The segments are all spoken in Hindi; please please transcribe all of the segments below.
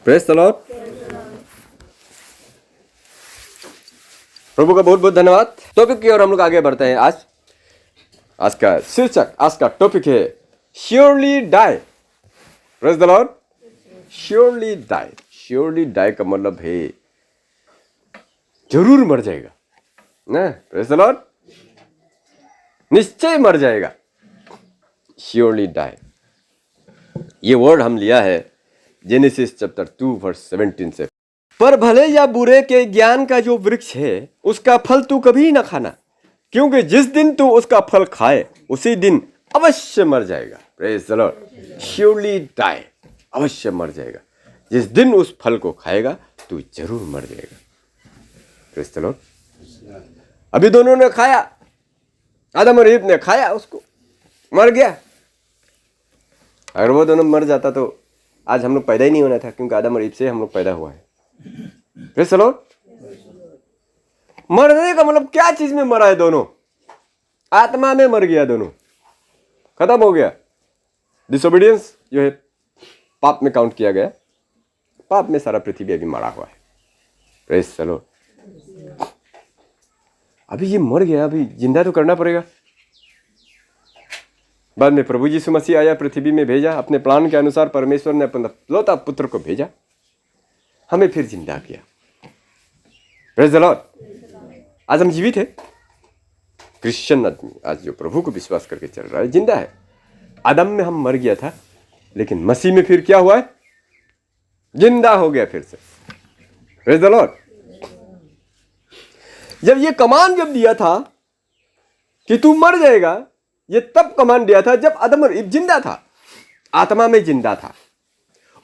Praise the Lord. प्रभु का बहुत बहुत धन्यवाद। टॉपिक की ओर हम लोग आगे बढ़ते हैं। आज का शीर्षक, आज का टॉपिक है surely die. Praise the Lord. Surely die. Surely die का मतलब है जरूर मर जाएगा ना। Praise the Lord. निश्चय मर जाएगा। श्योरली डाई, ये वर्ड हम लिया है जेनेसिस चैप्टर 2 वर्स 17 से। पर भले या बुरे के ज्ञान का जो वृक्ष है उसका फल तू कभी ना खाना, क्योंकि जिस दिन तू उसका फल खाए उसी दिन अवश्य मर जाएगा। Praise the Lord. Surely die, अवश्य मर जाएगा। जिस दिन उस फल को खाएगा तू जरूर मर जाएगा। Praise the Lord. अभी दोनों ने खाया, आदम और ईव ने खाया, उसको मर गया। अगर वो दोनों मर जाता तो आज हम लोग पैदा ही नहीं होना था, क्योंकि आदम और ईव से हम लोग पैदा हुआ है। Praise the Lord. मरने का मतलब क्या चीज में मरा है? दोनों आत्मा में मर गया, दोनों खत्म हो गया। डिसोबीडियंस जो है पाप में काउंट किया गया, पाप में सारा पृथ्वी अभी मरा हुआ है। Praise the Lord. अभी ये मर गया, अभी जिंदा तो करना पड़ेगा। बाद में प्रभु यीशु मसीह आया, पृथ्वी में भेजा, अपने प्लान के अनुसार परमेश्वर ने अपना इकलौता पुत्र को भेजा, हमें फिर जिंदा किया। Praise the Lord. आज हम जीवित है। क्रिश्चियन आदमी आज जो प्रभु को विश्वास करके चल रहा है जिंदा है। आदम में हम मर गया था, लेकिन मसीह में फिर क्या हुआ है? जिंदा हो गया फिर से। Praise the Lord. जब ये कमांड जब दिया था कि तू मर जाएगा, ये तब कमांड दिया था जब आदम और ईव जिंदा था, आत्मा में जिंदा था।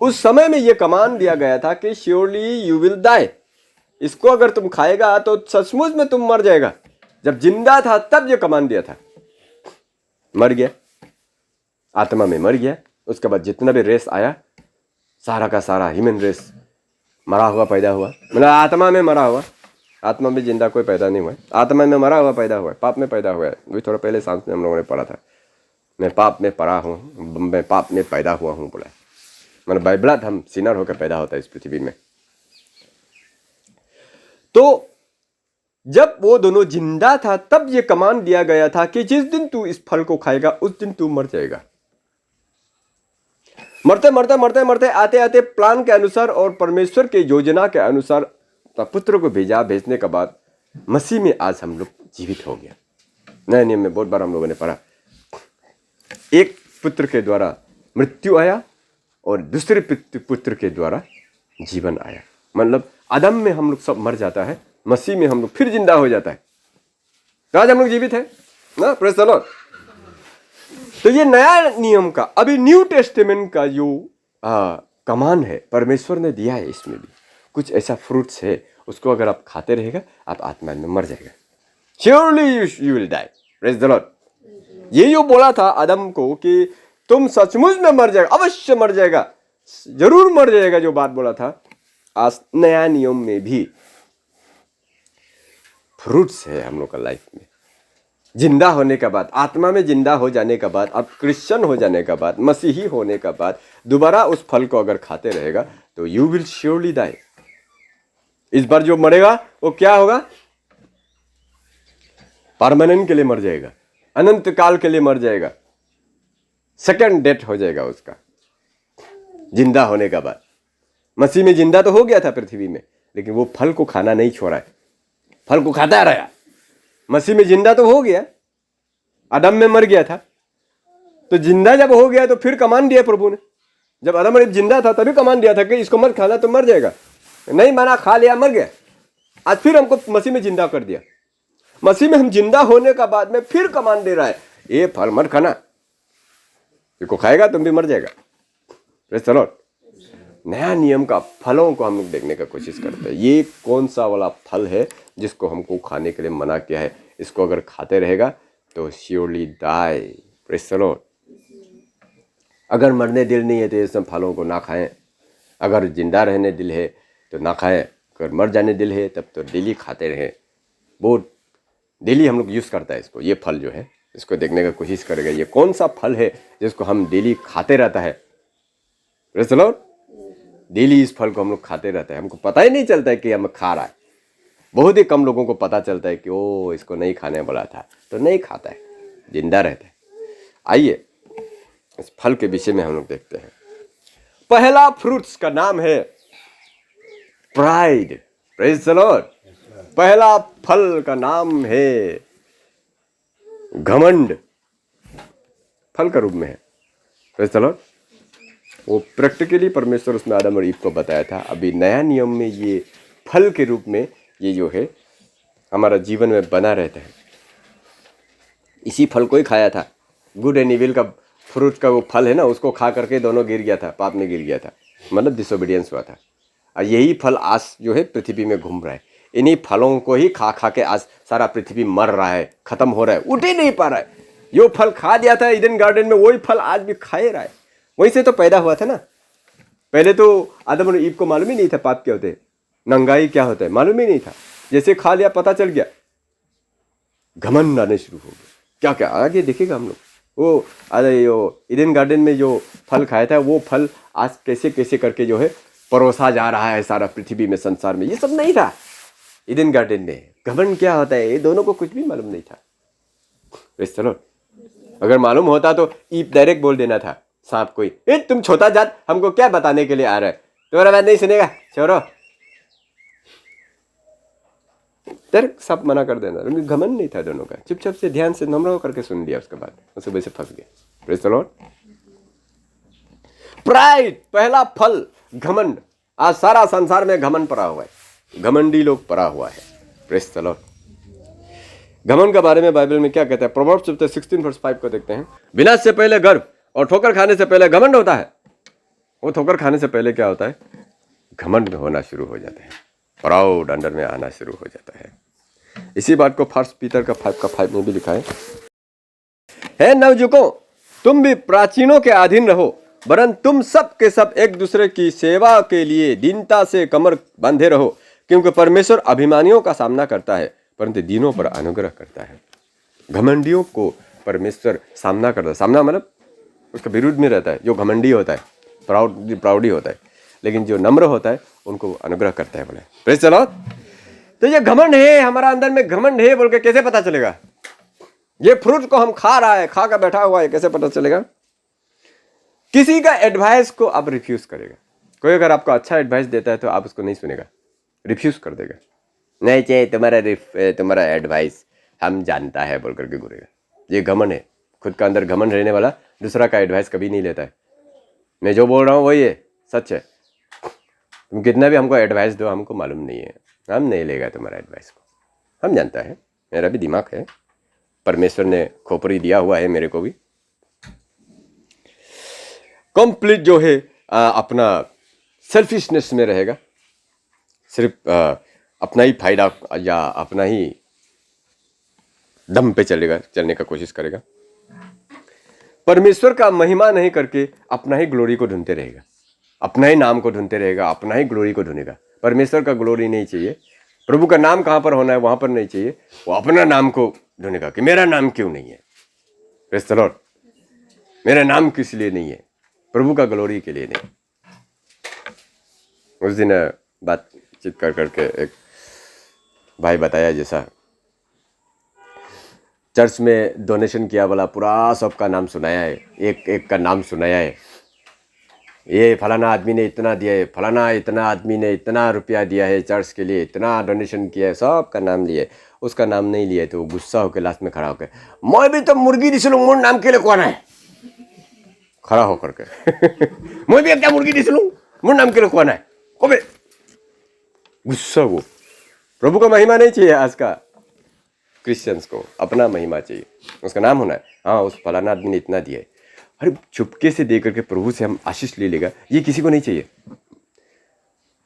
उस समय में यह कमांड दिया गया था कि श्योरली यू विल डाई। इसको अगर तुम खाएगा तो सचमुच में तुम मर जाएगा। जब जिंदा था तब यह कमांड दिया था। मर गया, आत्मा में मर गया। उसके बाद जितना भी रेस आया, सारा का सारा ह्यूमन रेस मरा हुआ पैदा हुआ, मतलब आत्मा में मरा हुआ। आत्मा में जिंदा कोई पैदा नहीं हुआ, आत्मा में मरा हुआ पैदा हुआ है, पाप में पैदा हुआ है। वही थोड़ा पहले सांस में हम लोगों ने पढ़ा था, मैं पाप में पड़ा हूँ, मैं पाप में पैदा हुआ हूँ बोला। मतलब बाय ब्लड हम सिनर होकर पैदा होता है इस पृथ्वी में। तो जब वो दोनों जिंदा था तब ये कमांड दिया गया था कि जिस दिन तू इस फल को खाएगा उस दिन तू मर जाएगा। मरते मरते मरते मरते आते आते प्लान के अनुसार और परमेश्वर के योजना के अनुसार पुत्र को भेजने के बाद मसीह में आज हम लोग जीवित हो गया। नए नियम में बहुत बार हम लोगों ने पढ़ा, एक पुत्र के द्वारा मृत्यु आया और दूसरे पुत्र के द्वारा जीवन आया। मतलब आदम में हम लोग सब मर जाता है, मसीह में हम लोग फिर जिंदा हो जाता है। तो आज हम लोग जीवित है ना। Praise the Lord. तो ये नया नियम का, अभी न्यू टेस्टामेंट का जो कमांड है परमेश्वर ने दिया है, इसमें भी कुछ ऐसा फ्रूट्स है, उसको अगर आप खाते रहेगा आप आत्मा में मर जाएगा। Surely you will die. Praise the Lord. ये जो बोला था आदम को कि तुम सचमुच में मर जाएगा, अवश्य मर जाएगा, जरूर मर जाएगा, जो बात बोला था, आज नया नियम में भी फ्रूट्स है हम लोग का लाइफ में। जिंदा होने के बाद, आत्मा में जिंदा हो जाने के बाद, अब क्रिश्चियन हो जाने के बाद, मसीही होने के बाद दोबारा उस फल को अगर खाते रहेगा तो यू विल श्योरली डाई। इस बार जो मरेगा वो क्या होगा? परमानेंट के लिए मर जाएगा, अनंत काल के लिए मर जाएगा। सेकंड डेथ हो जाएगा उसका जिंदा होने के बाद। मसीह में जिंदा तो हो गया था पृथ्वी में, लेकिन वो फल को खाना नहीं छोड़ा है, फल को खाता रहा। मसीह में जिंदा तो हो गया, आदम में मर गया था, तो जिंदा जब हो गया तो फिर कमांड दिया प्रभु ने। जब आदम और ईव जिंदा था तभी कमांड दिया था कि इसको मत खाना तो मर जाएगा। नहीं माना, खा लिया, मर गया। आज फिर हमको मसीह में जिंदा कर दिया। मसीह में हम जिंदा होने का बाद में फिर कमांड दे रहा है, ये फल मत खाना, इसको खाएगा तुम भी मर जाएगा। Praise the Lord. नया नियम का फलों को हम लोग देखने का कोशिश करते हैं। ये कौन सा वाला फल है जिसको हमको खाने के लिए मना किया है? इसको अगर खाते रहेगा तो surely die. Praise the Lord. अगर मरने दिल नहीं है तो ये सब फलों को ना खाएं। अगर जिंदा रहने दिल है तो ना खाएं। अगर मर जाने दिल है तब तो डेली खाते रहें। बहुत डेली हम लोग यूज़ करता है इसको। ये फल जो है इसको देखने का कोशिश करेगा, ये कौन सा फल है जिसको हम डेली खाते रहता है। Praise the Lord. डेली इस फल को हम लोग खाते रहते हैं, हमको पता ही नहीं चलता है कि हम खा रहा है। बहुत ही कम लोगों को पता चलता है कि ओ इसको नहीं खाने वाला था, तो नहीं खाता है, जिंदा रहता है। आइए इस फल के विषय में हम लोग देखते हैं। पहला फ्रूट्स का नाम है प्राइड। Praise the Lord. पहला फल का नाम है घमंड, फल का रूप में है। Praise the Lord. वो प्रैक्टिकली परमेश्वर उसमें आदम और ईव को बताया था। अभी नया नियम में ये फल के रूप में ये जो है हमारा जीवन में बना रहता है। इसी फल को ही खाया था, गुड एंड इविल का फ्रूट का वो फल है ना, उसको खा करके दोनों गिर गया था, पाप में गिर गया था, मतलब डिसोबीडियंस हुआ था। और यही फल आज जो है पृथ्वी में घूम रहा है। इन्हीं फलों को ही खा खा के आज सारा पृथ्वी मर रहा है, खत्म हो रहा है, उठ ही नहीं पा रहा है। जो फल खा दिया था ईडन गार्डन में, वही फल आज भी खा ही रहा है। वहीं से तो पैदा हुआ था ना। पहले तो आदम और ईव को मालूम ही नहीं था पाप क्या होते हैं, नंगाई क्या होता है, मालूम ही नहीं था। जैसे खा लिया पता चल गया, घमंड आने शुरू हो गए। क्या क्या आगे देखेगा हम लोग। वो अरे यो ईडन गार्डन में जो फल खाया था, वो फल आज कैसे कैसे करके जो है परोसा जा रहा है सारा पृथ्वी में, संसार में। ये सब नहीं था ईडन गार्डन में। घमंड क्या होता है, ये दोनों को कुछ भी मालूम नहीं था। चलो, अगर मालूम होता तो ईव डायरेक्ट बोल देना था सांप को, ए तुम छोटा जात हमको क्या बताने के लिए आ रहा है, तुम्हारा बात नहीं सुनेगा, छोड़ो। डायरेक्ट सांप मना कर देना। घमंड नहीं था दोनों का, चुपचाप से ध्यान से नम्र होकर के सुन लिया। उसके बाद उसे वैसे फंस गया। Praise the Lord. प्राइड पहला फल, घमंड। आज सारा संसार में घमंड पड़ा हुआ है, घमंडी लोग पड़ा हुआ है। Praise the Lord. घमंड के बारे में बाइबल में क्या कहता है, प्रोवर्ब्स चैप्टर 16 वर्स 5 को देखते हैं। विनाश से पहले गर्व और ठोकर खाने से पहले घमंड होता है। वो ठोकर खाने से पहले क्या होता है, घमंड में होना शुरू हो जाता है, प्राउड अंडर में आना शुरू हो जाता है। इसी बात को 1 पीटर का 5 में भी लिखा है नवजुकों तुम भी प्राचीनों के अधीन रहो, वरन तुम सब के सब एक दूसरे की सेवा के लिए दीनता से कमर बांधे रहो, क्योंकि परमेश्वर अभिमानियों का सामना करता है परंतु दीनों पर अनुग्रह करता है। घमंडियों को परमेश्वर सामना करता है। सामना मतलब उसके विरुद्ध में रहता है। जो घमंडी होता है, प्राउडी होता है, लेकिन जो नम्र होता है उनको अनुग्रह करता है। बोले प्रेज द लॉर्ड। तो ये घमंड है, हमारा अंदर में घमंड है बोल के कैसे पता चलेगा? ये फ्रूट को हम खा रहा है, खा कर बैठा हुआ है, कैसे पता चलेगा? किसी का एडवाइस को आप रिफ्यूज करेगा। कोई अगर आपको अच्छा एडवाइस देता है तो आप उसको नहीं सुनेगा, रिफ्यूज कर देगा। नहीं चाहिए तुम्हारा एडवाइस, हम जानता है बोल करके घूरेगा। ये घमंड है। खुद का अंदर घमंड रहने वाला दूसरा का एडवाइस कभी नहीं लेता है। मैं जो बोल रहा हूँ वही है, सच है। तुम कितना भी हमको एडवाइस दो, हमको मालूम नहीं है, हम नहीं लेगा तुम्हारा एडवाइस को। हम जानता है, मेरा भी दिमाग है, परमेश्वर ने खोपड़ी दिया हुआ है मेरे को भी। कंप्लीट जो है अपना सेल्फिशनेस में रहेगा, सिर्फ अपना ही फायदा या अपना ही दम पे चलने का कोशिश करेगा। परमेश्वर का महिमा नहीं करके अपना ही ग्लोरी को ढूंढते रहेगा, अपना ही नाम को ढूंढते रहेगा, अपना ही ग्लोरी को ढूंढेगा। परमेश्वर का ग्लोरी नहीं चाहिए, प्रभु का नाम कहाँ पर होना है वहाँ पर नहीं चाहिए। वो अपना नाम को ढूंढेगा कि मेरा नाम क्यों नहीं है। Praise the Lord. मेरा नाम किस लिए नहीं है? प्रभु का ग्लोरी के लिए नहीं। उस दिन बातचीत कर करके एक भाई बताया, जैसा चर्च में डोनेशन किया वाला पूरा सबका नाम सुनाया है, एक एक का नाम सुनाया है। ये फलाना आदमी ने इतना दिया है, फलाना इतना आदमी ने इतना रुपया दिया है चर्च के लिए, इतना डोनेशन किया है, सबका नाम लिए। उसका नाम नहीं लिया तो वो गुस्सा होकर लास्ट में खड़ा होकर, मैं भी तो मुर्गी दिसलू मोर नाम के लिए कौन है, खड़ा होकर के मैं भी क्या मुर्गी दिसलू मोर नाम के लिए कौन है, कबे गुस्सा। वो प्रभु का महिमा नहीं चाहिए। आज का क्रिश्चियंस को अपना महिमा चाहिए, उसका नाम होना है। हाँ, उस फलाना आदमी ने इतना दिया है, अरे चुपके से दे करके प्रभु से हम आशीष ले लेगा, ये किसी को नहीं चाहिए।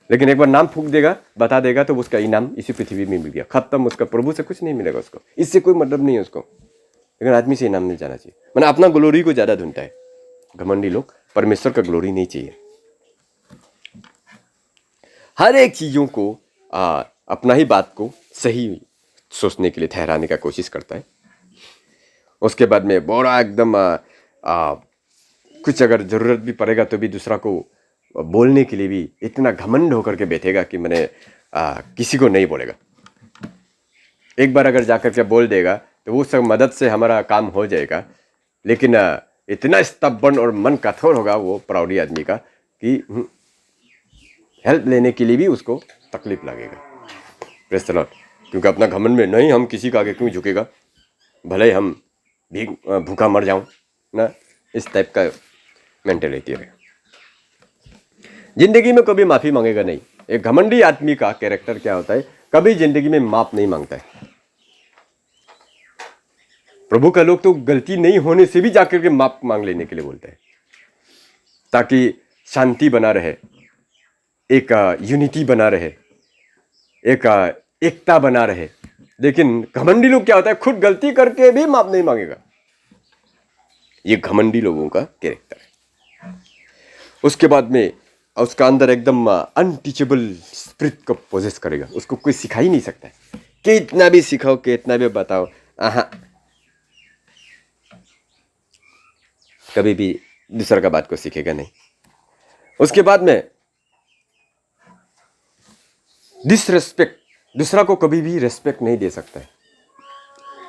लेकिन एक बार नाम फूंक देगा, बता देगा, तो उसका इनाम इसी पृथ्वी में मिल गया, खत्म। उसका प्रभु से कुछ नहीं मिलेगा, उसको इससे कोई मतलब नहीं है उसको। लेकिन आदमी से इनाम मिल जाना चाहिए। मैंने अपना ग्लोरी को ज्यादा ढूंढता है घमंडी लोग, परमेश्वर का ग्लोरी नहीं चाहिए। हर एक चीजों को अपना ही बात को सही सोचने के लिए ठहराने का कोशिश करता है। उसके बाद में बड़ा एकदम कुछ अगर जरूरत भी पड़ेगा तो भी दूसरा को बोलने के लिए भी इतना घमंड होकर के बैठेगा कि मैंने किसी को नहीं बोलेगा। एक बार अगर जाकर के बोल देगा तो वो सब मदद से हमारा काम हो जाएगा, लेकिन इतना स्तब्बन और मन कठोर होगा वो प्राउडी आदमी का कि हेल्प लेने के लिए भी उसको तकलीफ लगेगा। Praise the Lord. क्योंकि अपना घमंड में नहीं, हम किसी का आगे क्यों झुकेगा, भले हम भी भूखा मर जाऊं ना, इस टाइप का मेंटेलिटी है। जिंदगी में कभी माफ़ी मांगेगा नहीं। एक घमंडी आदमी का कैरेक्टर क्या होता है, कभी जिंदगी में माफ नहीं मांगता है। प्रभु का लोग तो गलती नहीं होने से भी जाकर के माफ मांग लेने के लिए बोलते हैं, ताकि शांति बना रहे, एक यूनिटी बना रहे, एक एकता बना रहे। लेकिन घमंडी लोग क्या होता है, खुद गलती करके भी माफ नहीं मांगेगा। ये घमंडी लोगों का कैरेक्टर है। उसके बाद में उसका अंदर एकदम अनटीचेबल स्पिरिट को पोजेस करेगा। उसको कोई सिखा ही नहीं सकता है, कितना भी सिखाओ, कितना भी बताओ, कभी भी दूसरा का बात को सीखेगा नहीं। उसके बाद में डिसरेस्पेक्ट, दूसरा को कभी भी रेस्पेक्ट नहीं दे सकता है,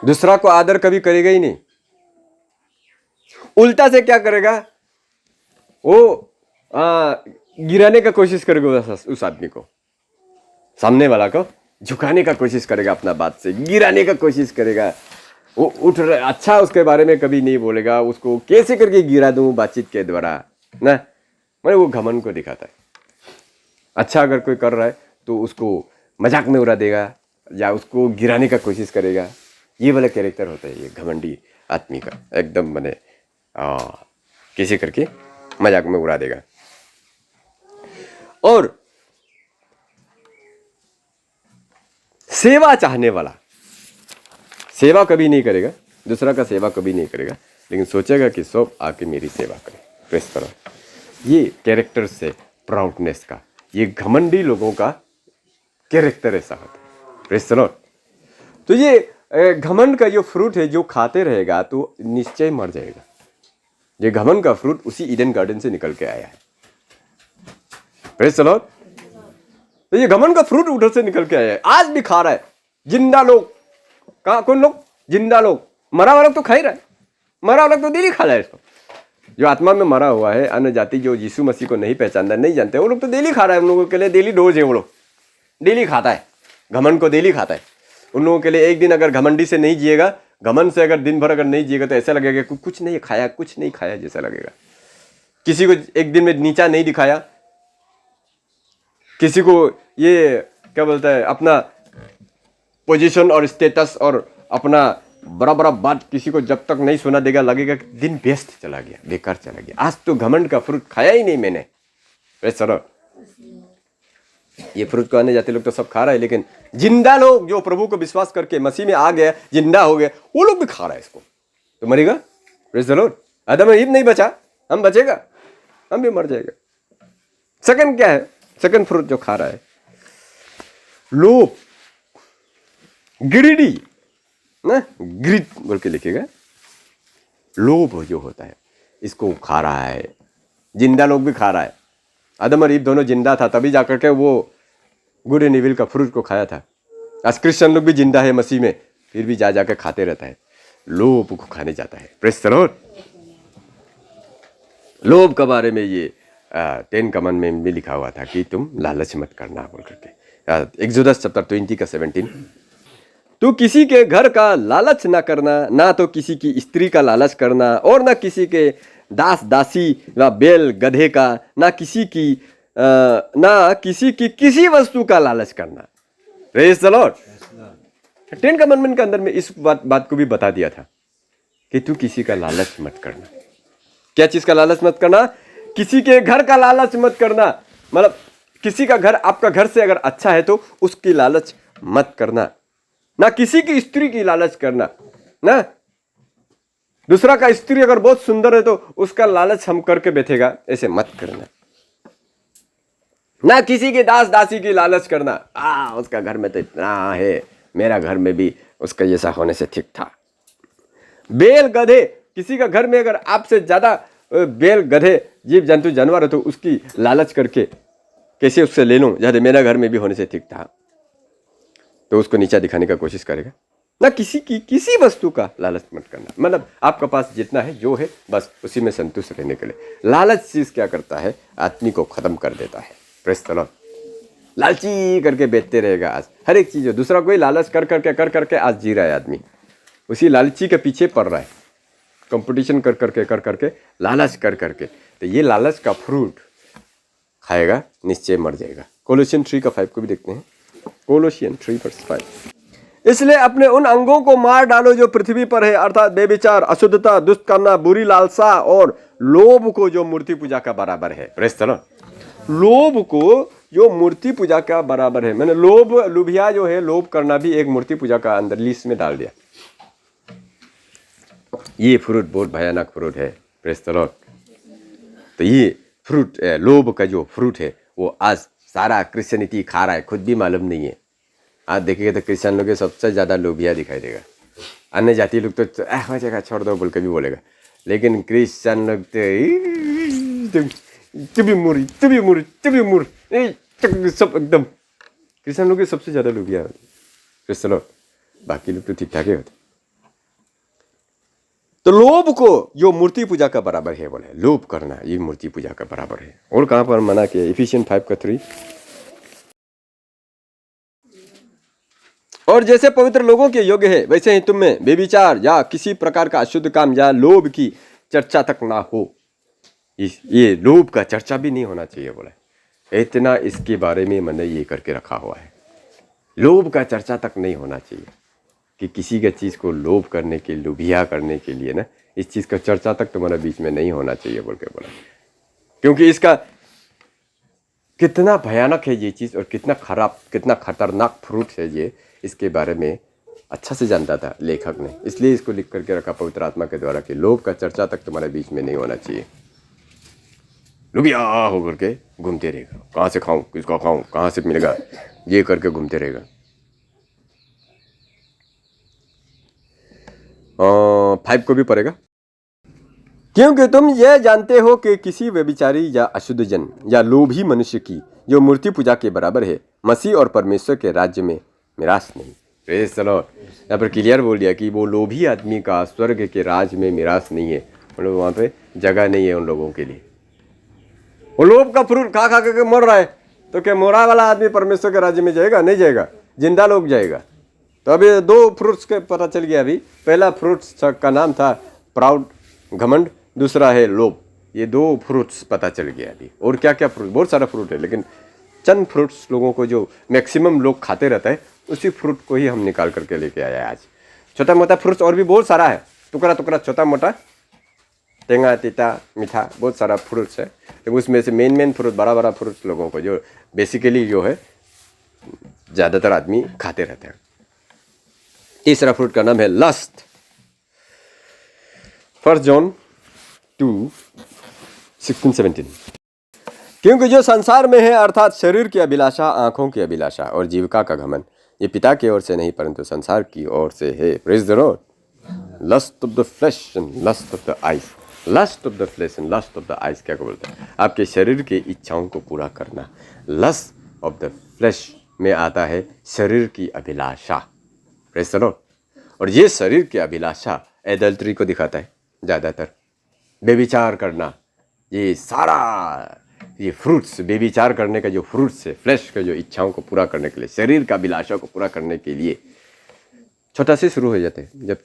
दूसरा को आदर कभी करेगा ही नहीं। उल्टा से क्या करेगा, वो गिराने का कोशिश करेगा उस आदमी को, सामने वाला को झुकाने का कोशिश करेगा, अपना बात से गिराने का कोशिश करेगा। वो उठ रहा, अच्छा उसके बारे में कभी नहीं बोलेगा, उसको कैसे करके गिरा दूं बातचीत के द्वारा ना, मैंने वो घमंड को दिखाता है। अच्छा अगर कोई कर रहा है तो उसको मजाक में उड़ा देगा या उसको गिराने का कोशिश करेगा। ये वाला कैरेक्टर होता है ये घमंडी आदमी का, एकदम मैंने कैसे करके मजाक में उड़ा देगा। और सेवा चाहने वाला सेवा कभी नहीं करेगा, दूसरा का सेवा कभी नहीं करेगा, लेकिन सोचेगा कि सब आके मेरी सेवा करे। Praise the Lord. ये कैरेक्टर से प्राउडनेस का, ये घमंडी लोगों का कैरेक्टर ऐसा होता है। Praise the Lord. तो ये घमंड का जो फ्रूट है, जो खाते रहेगा तो निश्चय मर जाएगा। ये घमंड का फ्रूट उसी ईडन गार्डन से निकल के आया है। Praise the Lord. तो ये घमंड का फ्रूट उधर से निकल के आया है, आज भी खा रहा है। जिंदा लोग, कौन लोग? जिंदा लोग। मरा हुआ लोग तो खा ही रहा है, मरा हुआ लोग तो डेली खा रहा है इसको। जो आत्मा में मरा हुआ है, अन्य जाति जो यीशु मसीह को नहीं पहचानता, नहीं जानते, वो लोग तो डेली खा रहा है। उन लोगों के लिए डेली डोज है, वो लोग डेली खाता है, घमंड को डेली खाता है। उन लोगों के लिए एक दिन अगर घमंडी से नहीं जिएगा, घमंड से अगर दिन भर अगर नहीं जिएगा तो ऐसा लगेगा कि कुछ नहीं खाया, कुछ नहीं खाया जैसा लगेगा। किसी को एक दिन में नीचा नहीं दिखाया, किसी को ये क्या बोलता है, अपना पोजीशन और स्टेटस और अपना बड़ा बड़ा बात किसी को जब तक नहीं सुना देगा, लगेगा कि दिन व्यस्त चला गया, बेकार चला गया। आज तो घमंड का फ्रूट खाया ही नहीं मैंने। सर ये फ्रूट को आने जाते लोग तो सब खा रहा है, लेकिन जिंदा लोग जो प्रभु को विश्वास करके मसीह में आ गया, जिंदा हो गया, वो लोग भी खा रहा है इसको, तो मरेगा। Praise the Lord. Adam Eve नहीं बचा, हम बचेगा, हम भी मर जाएगा। सेकंड क्या है, सेकंड फ्रूट जो खा रहा है, लोभ, ग्रीडी ना, ग्रीड बोल के लिखेगा, लोभ जो होता है इसको खा रहा है। जिंदा लोग भी खा रहा है, आदम और ईव दोनों जिंदा था, तभी जाकर के वो गुड एंड इविल का फ्रूट को खाया था। आज क्रिश्चियन लोग भी जिंदा है मसीह में, फिर भी जा जाकर खाते रहता है, लोभ को खाने जाता है। Praise the Lord. लोभ के बारे में ये 10 कमांडमेंट में लिखा हुआ था कि तुम लालच मत करना बोल करके। एक्सोडस चैप्टर 20 का 17, तो किसी के घर का लालच ना करना, ना तो किसी की स्त्री का लालच करना, और ना किसी के दास दासी व बैल गधे का, ना किसी की किसी वस्तु का लालच करना। Praise the Lord. 10 कमांडमेंट के अंदर में इस बात को भी बता दिया था कि तू किसी का लालच मत करना। क्या चीज का लालच मत करना? किसी के घर का लालच मत करना। मतलब किसी का घर, आपका घर से अगर अच्छा है तो उसकी लालच मत करना, ना किसी की स्त्री की लालच करना ना। दूसरा का स्त्री अगर बहुत सुंदर है तो उसका लालच हम करके बैठेगा, ऐसे मत करना। ना किसी के दास दासी की लालच करना, उसका घर में तो इतना है, मेरा घर में भी उसका जैसा होने से ठीक था। बैल गधे, किसी का घर में अगर आपसे ज्यादा बैल गधे जीव जंतु जानवर है तो उसकी लालच करके कैसे उससे ले लूँ, ज़्यादा मेरा घर में भी होने से ठीक था, तो उसको नीचा दिखाने का कोशिश करेगा ना। किसी वस्तु का लालच मत करना, मतलब आपके पास जितना है जो है बस उसी में संतुष्ट रहने के लिए। लालच चीज़ क्या करता है, आदमी को ख़त्म कर देता है। Press the Lord. लालची करके बेचते रहेगा आज हर एक चीज़, दूसरा कोई लालच कर करके आज जी रहा है आदमी, उसी लालची के पीछे पड़ रहा है, कंपटीशन कर करके लालच कर करके। तो ये लालच का फ्रूट खाएगा निश्चय मर जाएगा। कोलोसियन 3:5 को भी देखते हैं, कोलोसियन 3:5। इसलिए अपने उन अंगों को मार डालो जो पृथ्वी पर है, अर्थात बेविचार, अशुद्धता, दुष्ट करना, बुरी लालसा और लोभ को जो मूर्ति पूजा का बराबर है। Press the Lord. लोभ को जो मूर्ति पूजा का बराबर है, मैंने लुभिया जो है, लोभ करना भी एक मूर्ति पूजा का अंदर लिस्ट में डाल दिया। ये फ्रूट बहुत भयानक फ्रूट है। Press the Lord. तो ये फ्रूट, लोभ का जो फ्रूट है वो आज सारा क्रिश्चियनिटी खा रहा है, खुद भी मालूम नहीं है। आज देखेंगे तो क्रिश्चियन लोग सबसे ज़्यादा लोभिया दिखाई देगा। अन्य जाति लोग तो हो जाएगा छोड़ दो बोल के भी बोलेगा, लेकिन क्रिश्चियन लोग तो सब एकदम, क्रिश्चियन लोग सबसे ज़्यादा लोभिया होते। चलो बाकी लोग तो ठीक ठाक ही होते। तो लोभ को जो मूर्ति पूजा का बराबर है, बोले लोभ करना ये मूर्ति पूजा का बराबर है। और कहाँ पर मना किया, इफिशियन 5:3। और जैसे पवित्र लोगों के योग्य है वैसे ही तुम में बेविचार या किसी प्रकार का अशुद्ध काम या लोभ की चर्चा तक ना हो। ये लोभ का चर्चा भी नहीं होना चाहिए, बोले इतना इसके बारे में मैंने ये करके रखा हुआ है। लोभ का चर्चा तक नहीं होना चाहिए कि किसी का चीज़ को लोभ करने के, लोभिया करने के लिए ना, इस चीज़ का चर्चा तक तुम्हारे बीच में नहीं होना चाहिए बोल के बोला। क्योंकि इसका कितना भयानक है ये चीज़ और कितना खराब, कितना खतरनाक फ्रूट है ये, इसके बारे में अच्छा से जानता था लेखक ने, इसलिए इसको लिख करके रखा पवित्र आत्मा के द्वारा कि लोभ का चर्चा तक तुम्हारे बीच में नहीं होना चाहिए। लोभिया होकर के घूमते रहेगा, कहाँ से खाऊं, किसको खाऊं, कहाँ से मिलेगा, ये करके घूमते रहेगा। 5 को भी पढ़ेगा। क्योंकि तुम यह जानते हो कि किसी व्यभिचारी या अशुद्ध जन या लोभी मनुष्य की जो मूर्ति पूजा के बराबर है, मसीह और परमेश्वर के राज्य में मिरास नहीं। Praise the Lord. यहाँ पर क्लियर बोल दिया कि वो लोभी आदमी का स्वर्ग के राज में मिरास नहीं है, मतलब वहाँ पे जगह नहीं है उन लोगों के लिए। वो लोभ का फ्रूट खा के मर रहा है, तो क्या मोरा वाला आदमी परमेश्वर के राज्य में जाएगा? नहीं जाएगा, जिंदा लोग जाएगा। तो अभी 2 फ्रूट्स के पता चल गया। अभी पहला फ्रूट्स का नाम था प्राउड, घमंड, दूसरा है लोभ। ये 2 फ्रूट्स पता चल गया अभी। और क्या क्या फ्रूट, बहुत सारा फ्रूट है, लेकिन चंद फ्रूट्स लोगों को जो मैक्सिमम लोग खाते रहता है, उसी फ्रूट को ही हम निकाल करके लेके आया आज। छोटा मोटा फ्रूट्स और भी बहुत सारा है, टुकड़ा छोटा मोटा, टेंगा, तीता, मीठा, बहुत सारा फ्रूट्स है। तो उसमें से मेन फ्रूट, बड़ा फ्रूट लोगों को जो बेसिकली जो है ज़्यादातर आदमी खाते रहते हैं। तीसरा फ्रूट का नाम है लस्ट। 1 जॉन 2:16-17। क्योंकि जो संसार में है, अर्थात शरीर की अभिलाषा, आंखों की अभिलाषा और जीविका का घमंड, ये पिता की ओर से नहीं परंतु संसार की ओर से है। Praise the Lord. Lust of the flesh and lust of the eyes. Lust of the flesh and lust of the eyes क्या बोलते हैं? आपके शरीर की इच्छाओं को पूरा करना। लस्ट ऑफ द फ्लैश में आता है शरीर की अभिलाषा। Praise the Lord. और ये शरीर की अभिलाषा एडल्ट्री को दिखाता है ज़्यादातर, बेविचार करना। ये सारा ये फ्रूट्स, बेविचार करने का जो फ्रूट्स है, फ्लैश का जो इच्छाओं को पूरा करने के लिए, शरीर का अभिलाषा को पूरा करने के लिए छोटा से शुरू हो जाते हैं। जब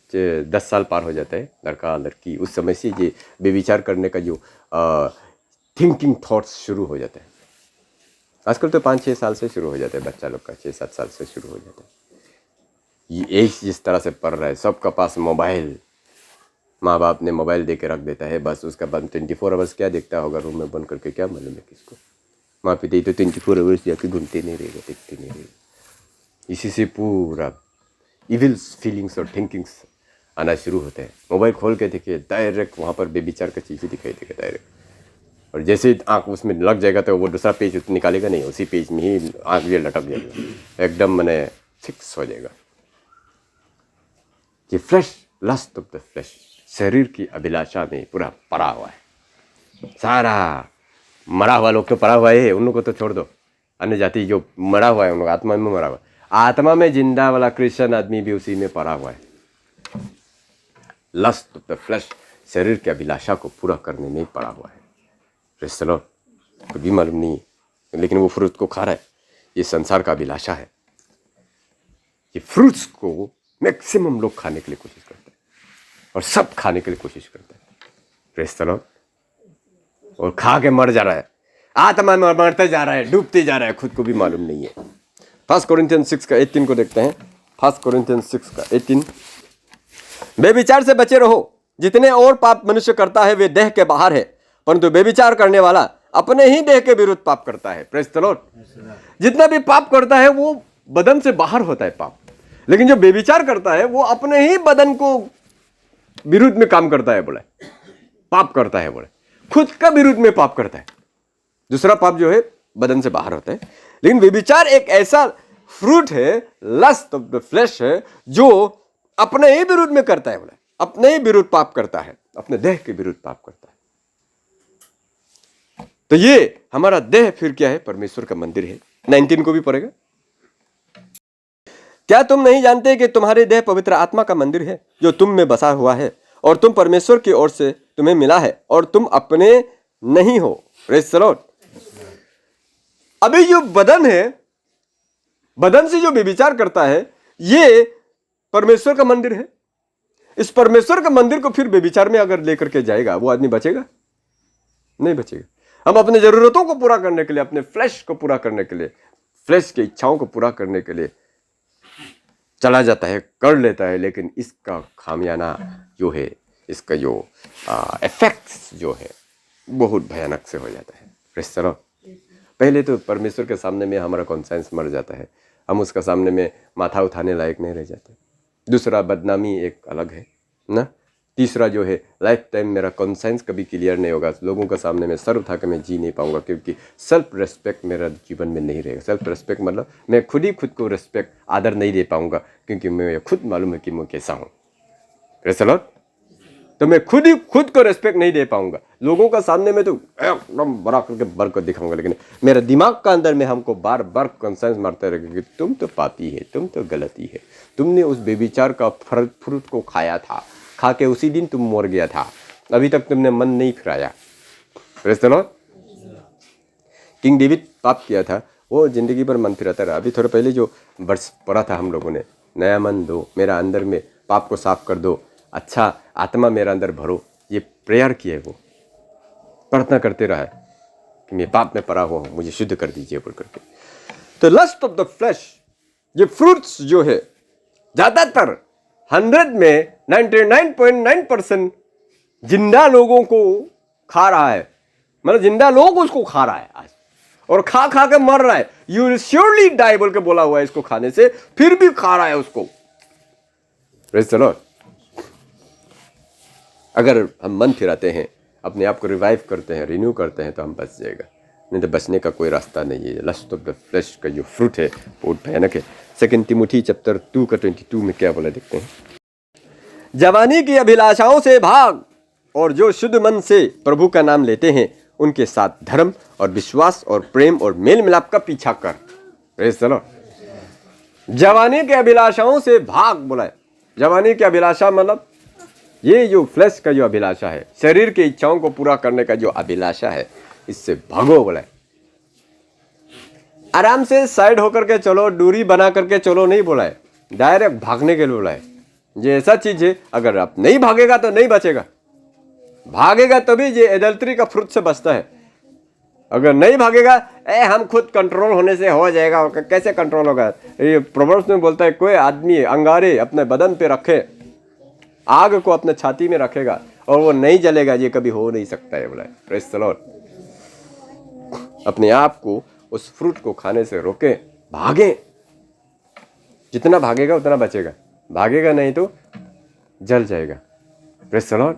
10 साल पार हो जाता है लड़का लड़की, उस समय से ये बेविचार करने का जो थिंकिंग थॉट्स शुरू हो जाते हैं। आजकल तो 5-6 साल से शुरू हो जाता है बच्चा लोग का, 6-7 साल से शुरू हो जाता है। ये एज जिस तरह से पढ़ रहा है, सबका पास मोबाइल, माँ बाप ने मोबाइल दे के रख देता है, बस उसका बंद 24 आवर्स क्या देखता होगा रूम में बंद करके, क्या मालूम है किसको। माँ पिता तो 24 आवर्स जाके घूमते नहीं रहेगा, देखते नहीं रहेगा। इसी से पूरा इविल फीलिंग्स और थिंकिंग्स आना शुरू होते हैं। मोबाइल खोल के देखिए, डायरेक्ट वहाँ पर बेविचार का चीज़ें दिखाई देगा डायरेक्ट। और जैसे आँख उसमें लग जाएगा तो वो दूसरा पेज निकालेगा नहीं, उसी पेज में ही आँख ये लटक जाएगा, एकदम मैंने फिक्स हो जाएगा। ये flesh, lust of the flesh, शरीर की अभिलाषा में पूरा पड़ा हुआ है। सारा मरा हुआ लोग तो पड़ा हुआ है, उन लोग को तो छोड़ दो, अन्य जाति जो मरा हुआ है उन लोग आत्मा में मरा हुआ है, आत्मा में जिंदा वाला क्रिश्चियन आदमी भी उसी में पड़ा हुआ है। लस्ट ऑफ द फ्लेश, शरीर की अभिलाषा को पूरा करने में पड़ा हुआ है। Praise the Lord. कुछ भी मालूम नहीं है, लेकिन वो फ्रूट को खा रहा है। ये संसार का अभिलाषा है। ये फ्रूट्स को मैक्सिमम लोग खाने के लिए कोशिश करते हैं और सब खाने के लिए कोशिश करते हैं। Praise the Lord. और खा के मर जा रहा है, आत्मा में मरते जा रहा है, डूबते जा रहा है, खुद को भी मालूम नहीं है। 1 कोरिन्थियंस 6 का 18 को देखते हैं। 1 कोरिन्थियंस 6 का 18। बेविचार से बचे रहो। जितने और पाप मनुष्य करता है वे देह के बाहर है, परंतु बेविचार करने वाला अपने ही देह के विरुद्ध पाप करता है। Praise the Lord. जितना भी पाप करता है वो बदन से बाहर होता है पाप, लेकिन जो बेविचार करता है वो अपने ही बदन को विरुद्ध में काम करता है, बोले पाप करता है, बोले खुद का विरुद्ध में पाप करता है। दूसरा पाप जो है बदन से बाहर होता है, लेकिन बेविचार एक ऐसा फ्रूट है, लस्ट ऑफ द फ्लेश है, जो अपने ही विरुद्ध में करता है, बोले अपने ही विरुद्ध पाप करता है, अपने देह के विरुद्ध पाप करता है। तो ये हमारा देह फिर क्या है? परमेश्वर का मंदिर है। 19 को भी पढ़ेगा। क्या तुम नहीं जानते कि तुम्हारे देह पवित्र आत्मा का मंदिर है जो तुम में बसा हुआ है और तुम परमेश्वर की ओर से तुम्हें मिला है और तुम अपने नहीं हो। Praise the Lord. अभी जो बदन है, बदन से जो व्यभिचार करता है, ये परमेश्वर का मंदिर है। इस परमेश्वर का मंदिर को फिर व्यभिचार में अगर लेकर के जाएगा, वो आदमी बचेगा? नहीं बचेगा। हम अपने जरूरतों को पूरा करने के लिए, अपने फ्लैश को पूरा करने के लिए, फ्लैश की इच्छाओं को पूरा करने के लिए चला जाता है, कर लेता है, लेकिन इसका खामियाना जो है, इसका जो इफेक्ट्स जो है, बहुत भयानक से हो जाता है। Praise the Lord. पहले तो परमेश्वर के सामने में हमारा कॉन्साइंस मर जाता है, हम उसका सामने में माथा उठाने लायक नहीं रह जाते। दूसरा, बदनामी एक अलग है ना। तीसरा जो है, लाइफ टाइम मेरा कॉन्साइंस कभी क्लियर नहीं होगा, लोगों के सामने में सर उठा के मैं जी नहीं पाऊंगा, क्योंकि सेल्फ रेस्पेक्ट मेरा जीवन में नहीं रहेगा। सेल्फ रेस्पेक्ट मतलब मैं खुद ही खुद को रेस्पेक्ट, आदर नहीं दे पाऊंगा, क्योंकि मैं खुद मालूम है कि मैं कैसा हूँ। Praise the Lord. तो मैं खुद ही खुद को रेस्पेक्ट नहीं दे पाऊंगा। लोगों का सामने में तो एकदम बड़ा करके बर को दिखाऊंगा, लेकिन मेरा दिमाग का अंदर में हमको बार बार कॉन्साइंस मारते रहेगा कि तुम तो पापी है, तुम तो गलती है, तुमने उस बेविचार का फ्रूट को खाया था, खा के उसी दिन तुम मर गया था, अभी तक तुमने मन नहीं फिराया। Praise the lord. King David पाप किया था, वो जिंदगी भर मन फिराता रहा। अभी थोड़ा पहले जो वर्ष पढ़ा था हम लोगों ने, नया मन दो, मेरा अंदर में पाप को साफ कर दो, अच्छा आत्मा मेरा अंदर भरो, ये प्रेयर किए, वो प्रार्थना करते रहा है कि मैं पाप में पड़ा हुआ हूँ, मुझे शुद्ध कर दीजिए बोल करके। तो लस्ट ऑफ द फ्लैश, ये फ्रूट्स जो है ज्यादातर 100 में 99.9% जिंदा लोगों को खा रहा है, मतलब जिंदा लोग उसको खा रहा है आज, और खा खा के मर रहा है। यू विल श्योरली डाई बोल के बोला हुआ है इसको खाने से, फिर भी खा रहा है उसको। Praise the Lord. अगर हम मन फिराते हैं, अपने आप को रिवाइव करते हैं, रिन्यू करते हैं, तो हम बच जाएगा, नहीं तो बचने का कोई रास्ता नहीं है। लस्ट ऑफ द फ्लेश का जो फ्रूट है बहुत भयानक है। 2 तिमोथी चैप्टर 2 का 22 में क्या बोला देखते हैं। जवानी की अभिलाषाओं से भाग, और जो शुद्ध मन से प्रभु का नाम लेते हैं उनके साथ धर्म और विश्वास और प्रेम और मेल मिलाप का पीछा कर। Praise the Lord. जवानी के अभिलाषाओं से भाग बोला है। जवानी की अभिलाषा मतलब ये जो फ्लैश का जो अभिलाषा है, शरीर की इच्छाओं को पूरा करने का जो अभिलाषा है, इससे भागो बोला है। आराम से साइड होकर के चलो, दूरी बना करके चलो नहीं बोला है, डायरेक्ट भागने के लिए बोला है। ये ऐसा चीज है, अगर आप नहीं भागेगा तो नहीं बचेगा, भागेगा तभी ये एडल्ट्री का फ्रूट से बचता है। अगर नहीं भागेगा, हम खुद कंट्रोल होने से हो जाएगा, कैसे कंट्रोल होगा? ये प्रोवर्ब्स में बोलता है, कोई आदमी अंगारे अपने बदन पे रखे, आग को अपने छाती में रखेगा और वो नहीं जलेगा, ये कभी हो नहीं सकता है बोला है। Praise the Lord. अपने आप को उस फ्रूट को खाने से रोके, भागे। जितना भागेगा उतना बचेगा, भागेगा नहीं तो जल जाएगा। Praise the Lord.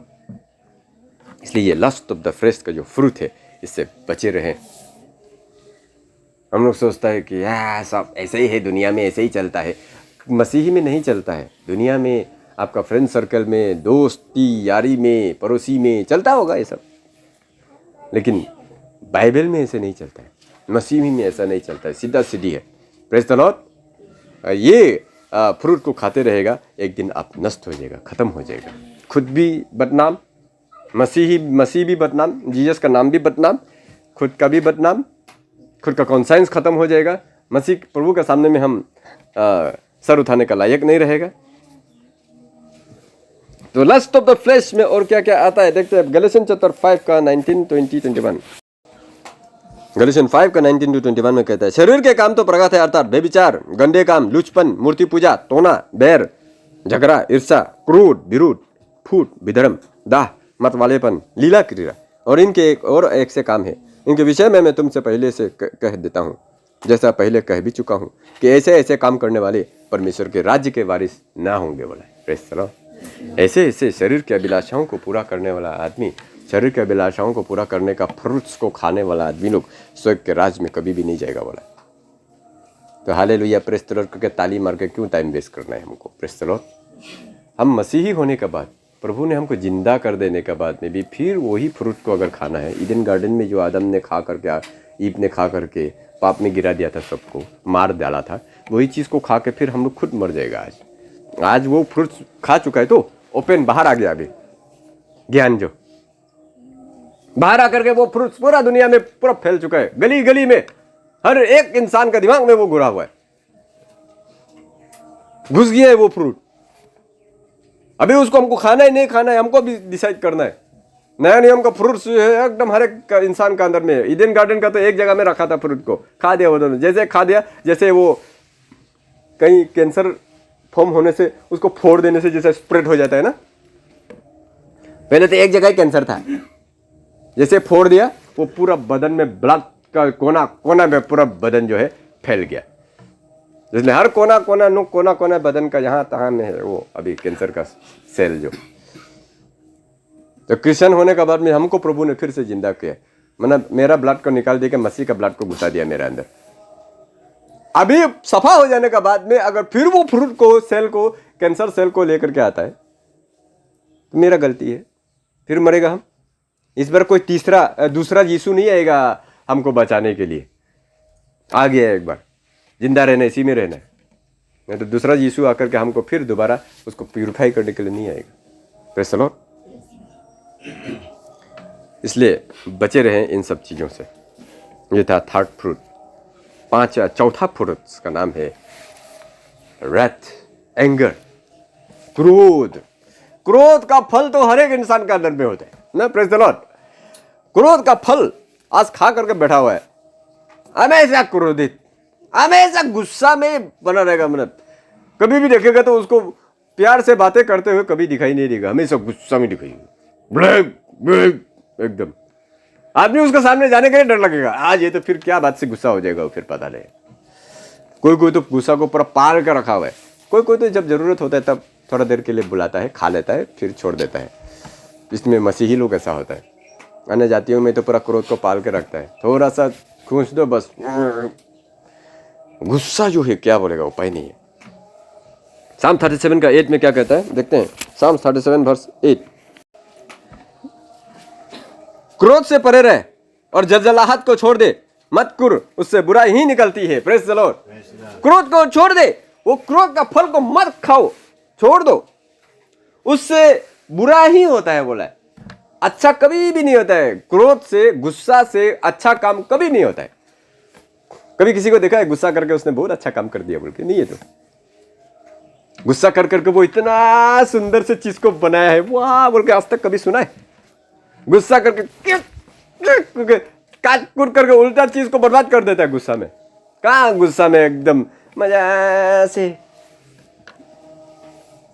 इसलिए ये लस्ट ऑफ द फ्लेश का जो फ्रूट है, इससे बचे रहें। हम लोग सोचता है कि सब ऐसे ही है, दुनिया में ऐसे ही चलता है। मसीही में नहीं चलता है। दुनिया में आपका फ्रेंड सर्कल में, दोस्ती यारी में, पड़ोसी में चलता होगा ये सब, लेकिन बाइबल में ऐसे नहीं चलता है, मसीह में ऐसा नहीं चलता है, सीधा सीधी है। Praise the Lord. ये फ्रूट को खाते रहेगा, एक दिन आप नष्ट हो जाएगा, ख़त्म हो जाएगा। खुद भी बदनाम, मसीह भी बदनाम, जीसस का नाम भी बदनाम, खुद का भी बदनाम, खुद का कॉन्साइंस ख़त्म हो जाएगा। मसीह प्रभु के सामने में हम सर उठाने का लायक नहीं रहेगा। तो लस्ट ऑफ द फ्लेश में और क्या क्या आता है देखते हैं। गैलेशियन चैप्टर 5 का 19, 20, 21। गैलेशियन 5 का 19 to 21 में कहता है, शरीर के काम तो प्रगत है, अर्थात व्यभिचार, गंदे काम, लुचपन, मूर्ति पूजा, टोना, बैर, झगड़ा, ईर्षा, क्रोध, विरोध, फूट, विधर्म, दाह, मतवालेपन, लीला क्रीड़ा और इनके एक से काम है। इनके विषय में मैं तुमसे पहले से कह देता हूँ, जैसा पहले कह भी चुका हूँ, कि ऐसे ऐसे काम करने वाले परमेश्वर के राज्य के वारिस ना होंगे। बोला प्रेज़ द लॉर्ड। ऐसे ऐसे शरीर के अभिलाषाओं को पूरा करने वाला आदमी, शरीर के अभिलाषाओं को पूरा करने का फ्रूट्स को खाने वाला आदमी लोग स्वर्ग के राज में कभी भी नहीं जाएगा। बोला तो हालेलुया, प्रेज़ द लॉर्ड करके ताली मार के क्यों टाइम वेस्ट करना है हमको। Praise the Lord. हम मसीही होने के बाद, प्रभु ने हमको जिंदा कर देने के बाद में भी फिर वही फ्रूट को अगर खाना है, ईडन गार्डन में जो आदम ने खा करके, ईव ने खा करके पाप में गिरा दिया था, सबको मार डाला था, वही चीज़ को खा के फिर हम लोग खुद मर जाएगा। आज वो फ्रूट्स खा चुका है तो ओपन बाहर आ गया। अभी ज्ञान जो बाहर आकर के वो फ्रूट्स पूरा दुनिया में पूरा फैल चुका है, गली गली में, हर एक इंसान का दिमाग में वो घुरा हुआ है, घुस गया है वो फ्रूट। अभी उसको हमको खाना है नहीं खाना है, हमको भी डिसाइड करना है। नया नियम का फ्रूट्स जो है एकदम हर एक इंसान का अंदर में है। ईडन गार्डन का तो एक जगह में रखा था, फ्रूट को खा दिया वो दोनों, जैसे खा दिया जैसे वो कहीं कैंसर फॉर्म होने से उसको फोड़ देने से जैसे स्प्रेड हो जाता है ना। पहले तो एक जगह कैंसर था, जैसे फोड़ दिया वो पूरा बदन में ब्लड का कोना कोना में पूरा बदन जो है फैल गया, जिसने हर कोना कोना नो कोना कोना बदन का यहाँ तहाँ में है वो अभी कैंसर का सेल जो। तो क्रिश्चियन होने के बाद में हमको प्रभु ने फिर से जिंदा किया, मतलब मेरा ब्लड को निकाल दे के मसीह का ब्लड को घुसा दिया मेरे अंदर। अभी सफा हो जाने के बाद में अगर फिर वो फ्रूट को सेल को कैंसर सेल को लेकर के आता है तो मेरा गलती है, फिर मरेगा हम। इस बार कोई दूसरा यीशु नहीं आएगा हमको बचाने के लिए। आ गया एक बार, जिंदा रहना इसी में रहना है, नहीं तो दूसरा यीशु आकर के हमको फिर दोबारा उसको प्यूरिफाई करने के लिए नहीं आएगा। Praise the Lord. इसलिए बचे रहें इन सब चीज़ों से। ये था थर्ड फ्रूट। चौथा फ्रूट का नाम है रैथ, एंगर, क्रोध। क्रोध का फल तो हर एक इंसान के अंदर में होता है ना। Praise the Lord. क्रोध का फल आज खा करके बैठा हुआ है, हमेशा क्रोधित, हमेशा गुस्सा में बना रहेगा। मतलब कभी भी देखेगा तो उसको प्यार से बातें करते हुए कभी दिखाई नहीं देगा, हमेशा गुस्सा में दिखाई, ब्लैक ब्लैक एकदम। आदमी उसके सामने जाने के लिए डर लगेगा, आज ये तो फिर क्या बात से गुस्सा हो जाएगा, फिर पता नहीं। कोई कोई तो गुस्सा को पूरा पार कर रखा हुआ है, कोई कोई तो जब जरूरत होता है तब थोड़ा देर के लिए बुलाता है, खा लेता है, फिर छोड़ देता है। इसमें मसीही लोग ऐसा होता है। अन्य जातियों में तो पूरा क्रोध को पाल के रखता है, थोड़ा सा खींच दो बस, गुस्सा जो है क्या बोलेगा उपाय नहीं है। साम 37 का 8 में क्या कहता है देखते हैं। साम 37 वर्स 8, क्रोध से परे रहे और जलजलाहट को छोड़ दे, मत कुर, उससे बुराई ही निकलती है। Praise the Lord. क्रोध को छोड़ दे, वो क्रोध का फल को मत खाओ, छोड़ दो, उससे बुरा ही होता है। बोला है अच्छा कभी भी नहीं होता है। क्रोध से, गुस्सा से अच्छा काम कभी नहीं होता है। कभी किसी को देखा है गुस्सा करके उसने बहुत अच्छा काम कर दिया बोल के? नहीं है। तो गुस्सा कर करके वो इतना सुंदर से चीज को बनाया है, वाह बोल के आज तक कभी सुना है? गुस्सा करके काट कूट करके उल्टा चीज को बर्बाद कर देता है गुस्सा में। कहाँ गुस्सा में एकदम मजा से।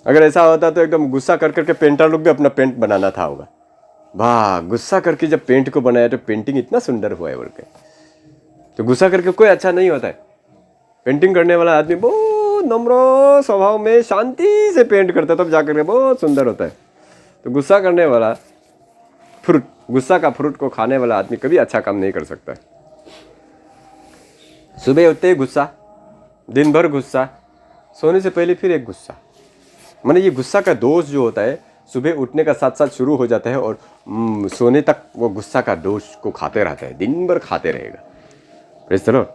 अगर ऐसा होता तो एकदम गुस्सा कर करके पेंटर लोग भी अपना पेंट बनाना था होगा। वाह, गुस्सा करके जब पेंट को बनाया तो पेंटिंग इतना सुंदर हुआ है बोल के। तो गुस्सा करके कोई अच्छा नहीं होता है। पेंटिंग करने वाला आदमी बहुत नम्र स्वभाव में शांति से पेंट करता है, तब जाकर के बहुत सुंदर होता है। तो गुस्सा करने वाला फ्रूट, गुस्सा का फ्रूट को खाने वाला आदमी कभी अच्छा काम नहीं कर सकता है। सुबह उठते ही गुस्सा, दिन भर गुस्सा, सोने से पहले फिर एक गुस्सा। माने ये गुस्सा का दोष जो होता है सुबह उठने का साथ साथ शुरू हो जाता है और सोने तक वो गुस्सा का दोष को खाते रहता है, दिन भर खाते रहेगा। Praise the Lord.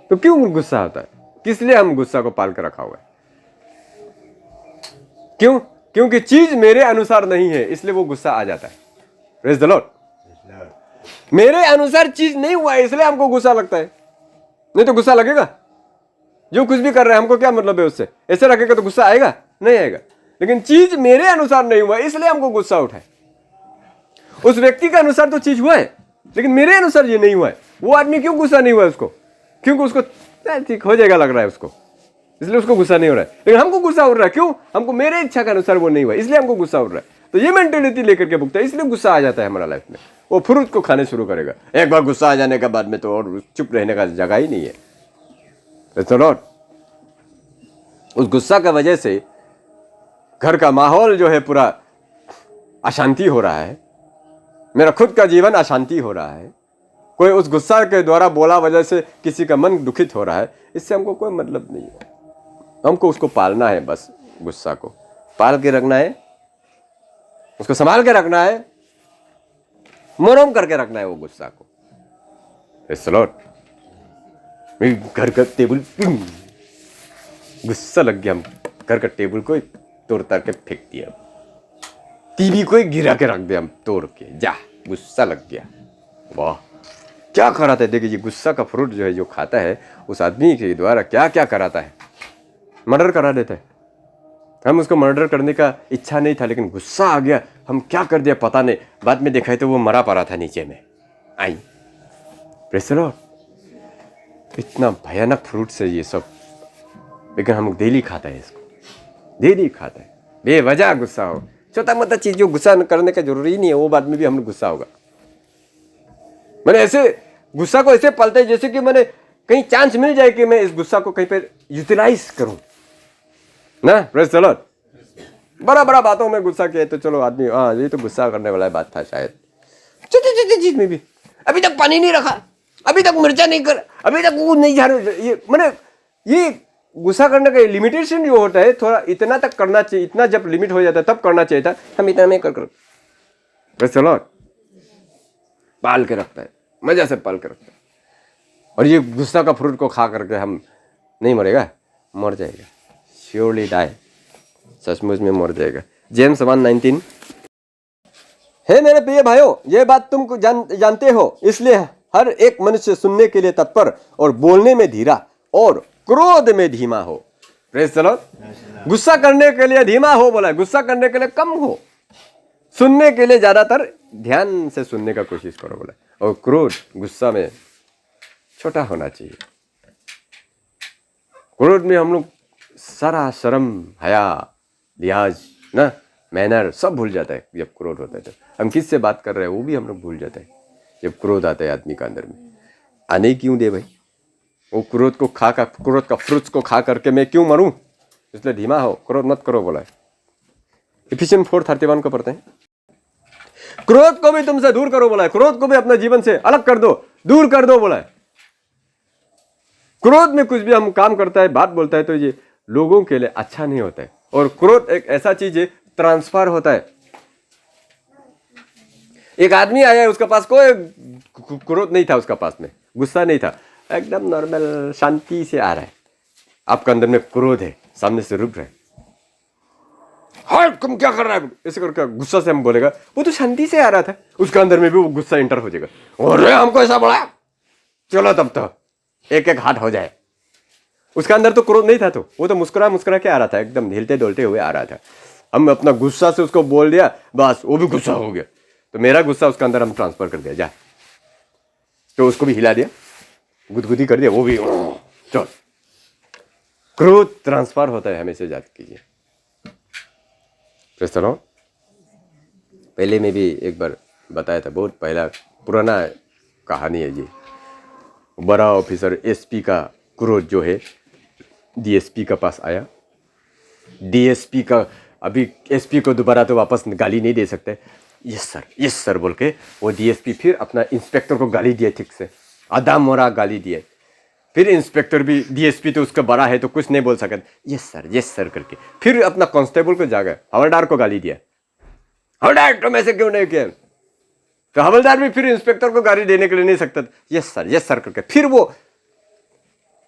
तो क्यों गुस्सा आता है? किस लिए हम गुस्सा को पाल कर रखा हुआ है? क्यों? क्योंकि चीज मेरे अनुसार नहीं है, इसलिए वो गुस्सा आ जाता है। Praise the Lord. मेरे अनुसार चीज नहीं हुआ है, इसलिए हमको गुस्सा लगता है। नहीं तो गुस्सा लगेगा? जो कुछ भी कर रहे हैं हमको क्या मतलब है उससे? ऐसे रखेगा तो गुस्सा आएगा? नहीं आएगा। लेकिन चीज मेरे अनुसार नहीं हुआ इसलिए हमको गुस्सा उठा है। उस व्यक्ति के अनुसार तो चीज हुआ है, लेकिन मेरे अनुसार ये नहीं हुआ है। वो आदमी क्यों गुस्सा नहीं हुआ है उसको? क्योंकि उसको ठीक हो जाएगा लग रहा है उसको, इसलिए उसको गुस्सा नहीं हो रहा है। लेकिन हमको गुस्सा हो रहा है, क्यों? हमको मेरे इच्छा के अनुसार वो नहीं हुआ, इसलिए हमको गुस्सा हो रहा है। तो ये मेंटेलिटी लेकर के भुगता है, इसलिए गुस्सा आ जाता है हमारा लाइफ में। वो फ्रूट को खाने शुरू करेगा। एक बार गुस्सा आ जाने के बाद में तो और चुप रहने का जगह ही नहीं है। तो लॉर्ड, उस गुस्सा की वजह से घर का माहौल जो है पूरा अशांति हो रहा है, मेरा खुद का जीवन अशांति हो रहा है। कोई उस गुस्सा के द्वारा बोला वजह से किसी का मन दुखित हो रहा है, इससे हमको कोई मतलब नहीं है। हमको उसको पालना है, बस गुस्सा को पाल के रखना है, उसको संभाल के रखना है, मरम करके रखना है वो गुस्सा को। Praise the Lord. घर का टेबल गुस्सा लग गया, हम घर का टेबल को तोड़ ताड़ के फेंक दिया, टीवी को गिरा के रख दिया हम तोड़ के, जा गुस्सा लग गया। वाह, क्या कराता है? देखिए, ये गुस्सा का फ्रूट जो है, जो खाता है, उस आदमी के द्वारा क्या क्या कराता है। मर्डर करा देता है। हम उसको मर्डर करने का इच्छा नहीं था, लेकिन गुस्सा आ गया, हम क्या कर दिया पता नहीं। बाद में देखा है तो वो मरा पड़ा था नीचे में। आई प्रेज़ द लॉर्ड। इतना भयानक फ्रूट्स है ये सब, लेकिन हम डेली खाता है इसको, डेली खाता है। बेवजह गुस्सा हो, छोटा मोटा चीज जो गुस्सा करने का जरूरी नहीं है, वो बाद में भी हम गुस्सा होगा। मैंने ऐसे गुस्सा को ऐसे पालते हैं जैसे कि मैंने कहीं चांस मिल जाए कि मैं इस गुस्सा को कहीं पर यूटिलाइज करूं ना। Praise the Lord. बड़ा बड़ा बातों में गुस्सा किया तो चलो आदमी, हाँ ये तो गुस्सा करने वाला बात था शायद। छोटी चीज में भी अभी तक पानी नहीं रखा, अभी तक मिर्चा नहीं कर, अभी तक वो नहीं झाड़, ये मैंने ये गुस्सा करने का लिमिटेशन जो होता है, थोड़ा इतना तक करना चाहिए, इतना जब लिमिट हो जाता है तब करना चाहिए था, हम इतना नहीं कर। Praise the Lord. पाल के रखता है, मजा से पाल के रखता है। और ये गुस्सा का फ्रूट को खा करके हम नहीं मरेगा, मर जाएगा, श्योरली डाई, सचमुच में मर जाएगा। जेम्स 1:19। हे मेरे प्रिय भाइयों, ये बात तुम जानते हो, इसलिए हर एक मनुष्य सुनने के लिए तत्पर और बोलने में धीरा और क्रोध में धीमा हो। Praise the Lord. गुस्सा करने के लिए धीमा हो बोला है, गुस्सा करने के लिए कम हो, सुनने के लिए ज्यादातर ध्यान से सुनने का कोशिश करो बोला। और क्रोध, गुस्सा में छोटा होना चाहिए। क्रोध में हम लोग सारा शर्म, हया, लिहाज ना, मैनर सब भूल जाता है। जब क्रोध होता है तो हम किससे बात कर रहे हैं वो भी हम लोग भूल जाते हैं। जब क्रोध आता है आदमी का अंदर में, आने क्यों दे भाई? वो क्रोध को क्रोध का फ्रूट्स को खा करके मैं क्यों मरूं? इसलिए धीमा हो, क्रोध मत करो बोला है। इफिसियंस 4:31 को पढ़ते हैं। क्रोध को भी तुमसे दूर करो बोला है, क्रोध को भी अपने जीवन से अलग कर दो, दूर कर दो बोला है। क्रोध में कुछ भी हम काम करता है, बात बोलता है तो ये लोगों के लिए अच्छा नहीं होता है। और क्रोध एक ऐसा चीज है, ट्रांसफर होता है। एक आदमी आया है, उसके पास कोई क्रोध नहीं था, उसका पास में गुस्सा नहीं था, एकदम नॉर्मल शांति से आ रहा है। आपका अंदर में क्रोध है, सामने से रुक रहा है, हाँ तुम क्या कर रहा है ऐसे करके गुस्सा से हम बोलेगा, वो तो शांति से आ रहा था, उसके अंदर में भी वो गुस्सा एंटर हो जाएगा। अरे हमको ऐसा बोला, चलो तब तो एक एक हाथ हो जाए। उसके अंदर तो क्रोध नहीं था, तो वो तो मुस्कुरा मुस्कुरा के आ रहा था, एकदम हिलते डोलते हुए आ रहा था। हम अपना गुस्सा से उसको बोल दिया, बस वो भी गुस्सा हो गया, तो मेरा गुस्सा उसके अंदर हम ट्रांसफर कर दिया, जा तो उसको भी हिला दिया, गुदगुदी कर दिया, वो भी चल। क्रोध ट्रांसफर होता है, हमेशा याद कीजिए। प्रेज़। पहले में भी एक बार बताया था, बहुत पहला पुराना कहानी है ये। बड़ा ऑफिसर एसपी का क्रोध जो है डीएसपी का पास आया। डीएसपी का अभी एसपी को दोबारा तो वापस गाली नहीं दे सकते, यस सर बोल के वो डीएसपी फिर अपना इंस्पेक्टर को गाली दिया, ठीक से आधा मोरा गाली दिए। फिर इंस्पेक्टर भी, डीएसपी तो उसका बड़ा है तो कुछ नहीं बोल सकता, यस सर करके फिर अपना कांस्टेबल को जाकर हवलदार को गाली दिया, हवलदार तुम ऐसे क्यों नहीं किया। तो हवलदार भी फिर इंस्पेक्टर को गाली देने के लिए नहीं सकता, यस सर करके फिर वो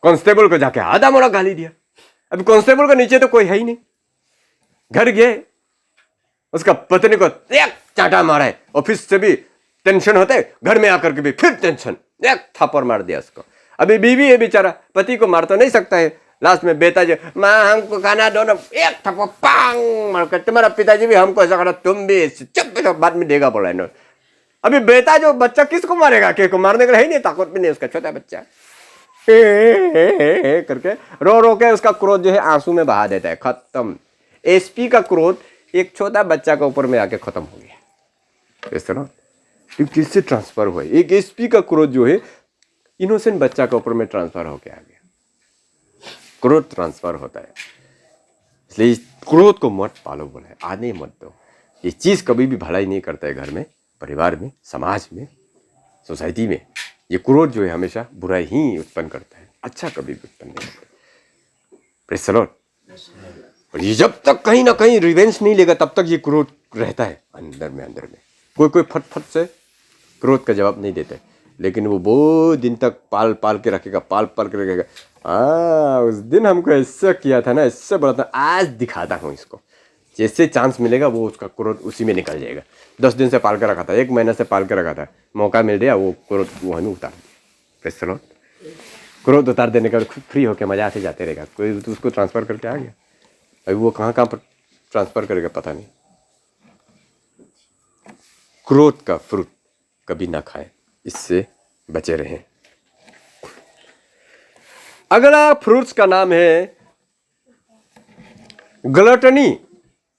कांस्टेबल को जाके आधा मोड़ा गाली दिया। अब कांस्टेबल के नीचे तो कोई है ही नहीं, घर गए, उसका पत्नी को एक चाटा मारा है, ऑफिस से भी टेंशन होता है, घर में आकर के भी फिर टेंशन, एक थप्पड़ मार दिया उसको। अभी बीवी है बेचारा, पति को मार तो नहीं सकता है, लास्ट में बेटा जो माँ हमको खाना दो ना, एक थप्पड़ पांग मार कर, तुम्हारा पिताजी भी हमको ऐसा करा, तुम भी चुप बाद में देगा बोला है। अभी बेटा जो बच्चा किसको मारेगा, के को मारने के लिए नहीं ताकत भी नहीं, उसका छोटा बच्चा करके रो रो के उसका क्रोध जो है आंसू में बहा देता है, खत्म। एसपी का क्रोध एक छोटा बच्चा के ऊपर में आके खत्म हो गया। इस तरह किससे ट्रांसफर हुआ, एक एसपी का क्रोध जो है इनोसेंट बच्चा के ऊपर में ट्रांसफर होके आ गया। क्रोध ट्रांसफर होता है, इसलिए क्रोध को मत पालो बोला है, आने मत दो। ये चीज कभी भी भलाई नहीं करता है, घर में, परिवार में, समाज में, सोसाइटी में। ये क्रोध जो है हमेशा बुराई ही उत्पन्न करता है, अच्छा कभी भी उत्पन्न नहीं करता। Praise the Lord. और ये जब तक कहीं ना कहीं रिवेंज नहीं लेगा तब तक ये क्रोध रहता है अंदर में। कोई फट से क्रोध का जवाब नहीं देता है, लेकिन वो बहुत दिन तक पाल के रखेगा, पाल के रखेगा। उस दिन हमको ऐसा किया था ना, ऐसा बड़ा था, आज दिखाता हूँ इसको। जैसे चांस मिलेगा वो उसका क्रोध उसी में निकल जाएगा। 10 दिन से पाल के रखा था, 1 महीना से पाल के रखा था, मौका मिल गया वो क्रोध वो हमें उतार दिया। Praise the Lord. क्रोध उतार देने का खुद फ्री होकर मजा से जाते रहेगा। कोई तो उसको ट्रांसफर करके आ गया, अभी वो कहाँ पर ट्रांसफर करेगा पता नहीं। क्रोध का फ्रूट कभी ना खाएं, इससे बचे रहें। अगला फ्रूट्स का नाम है ग्लटनी।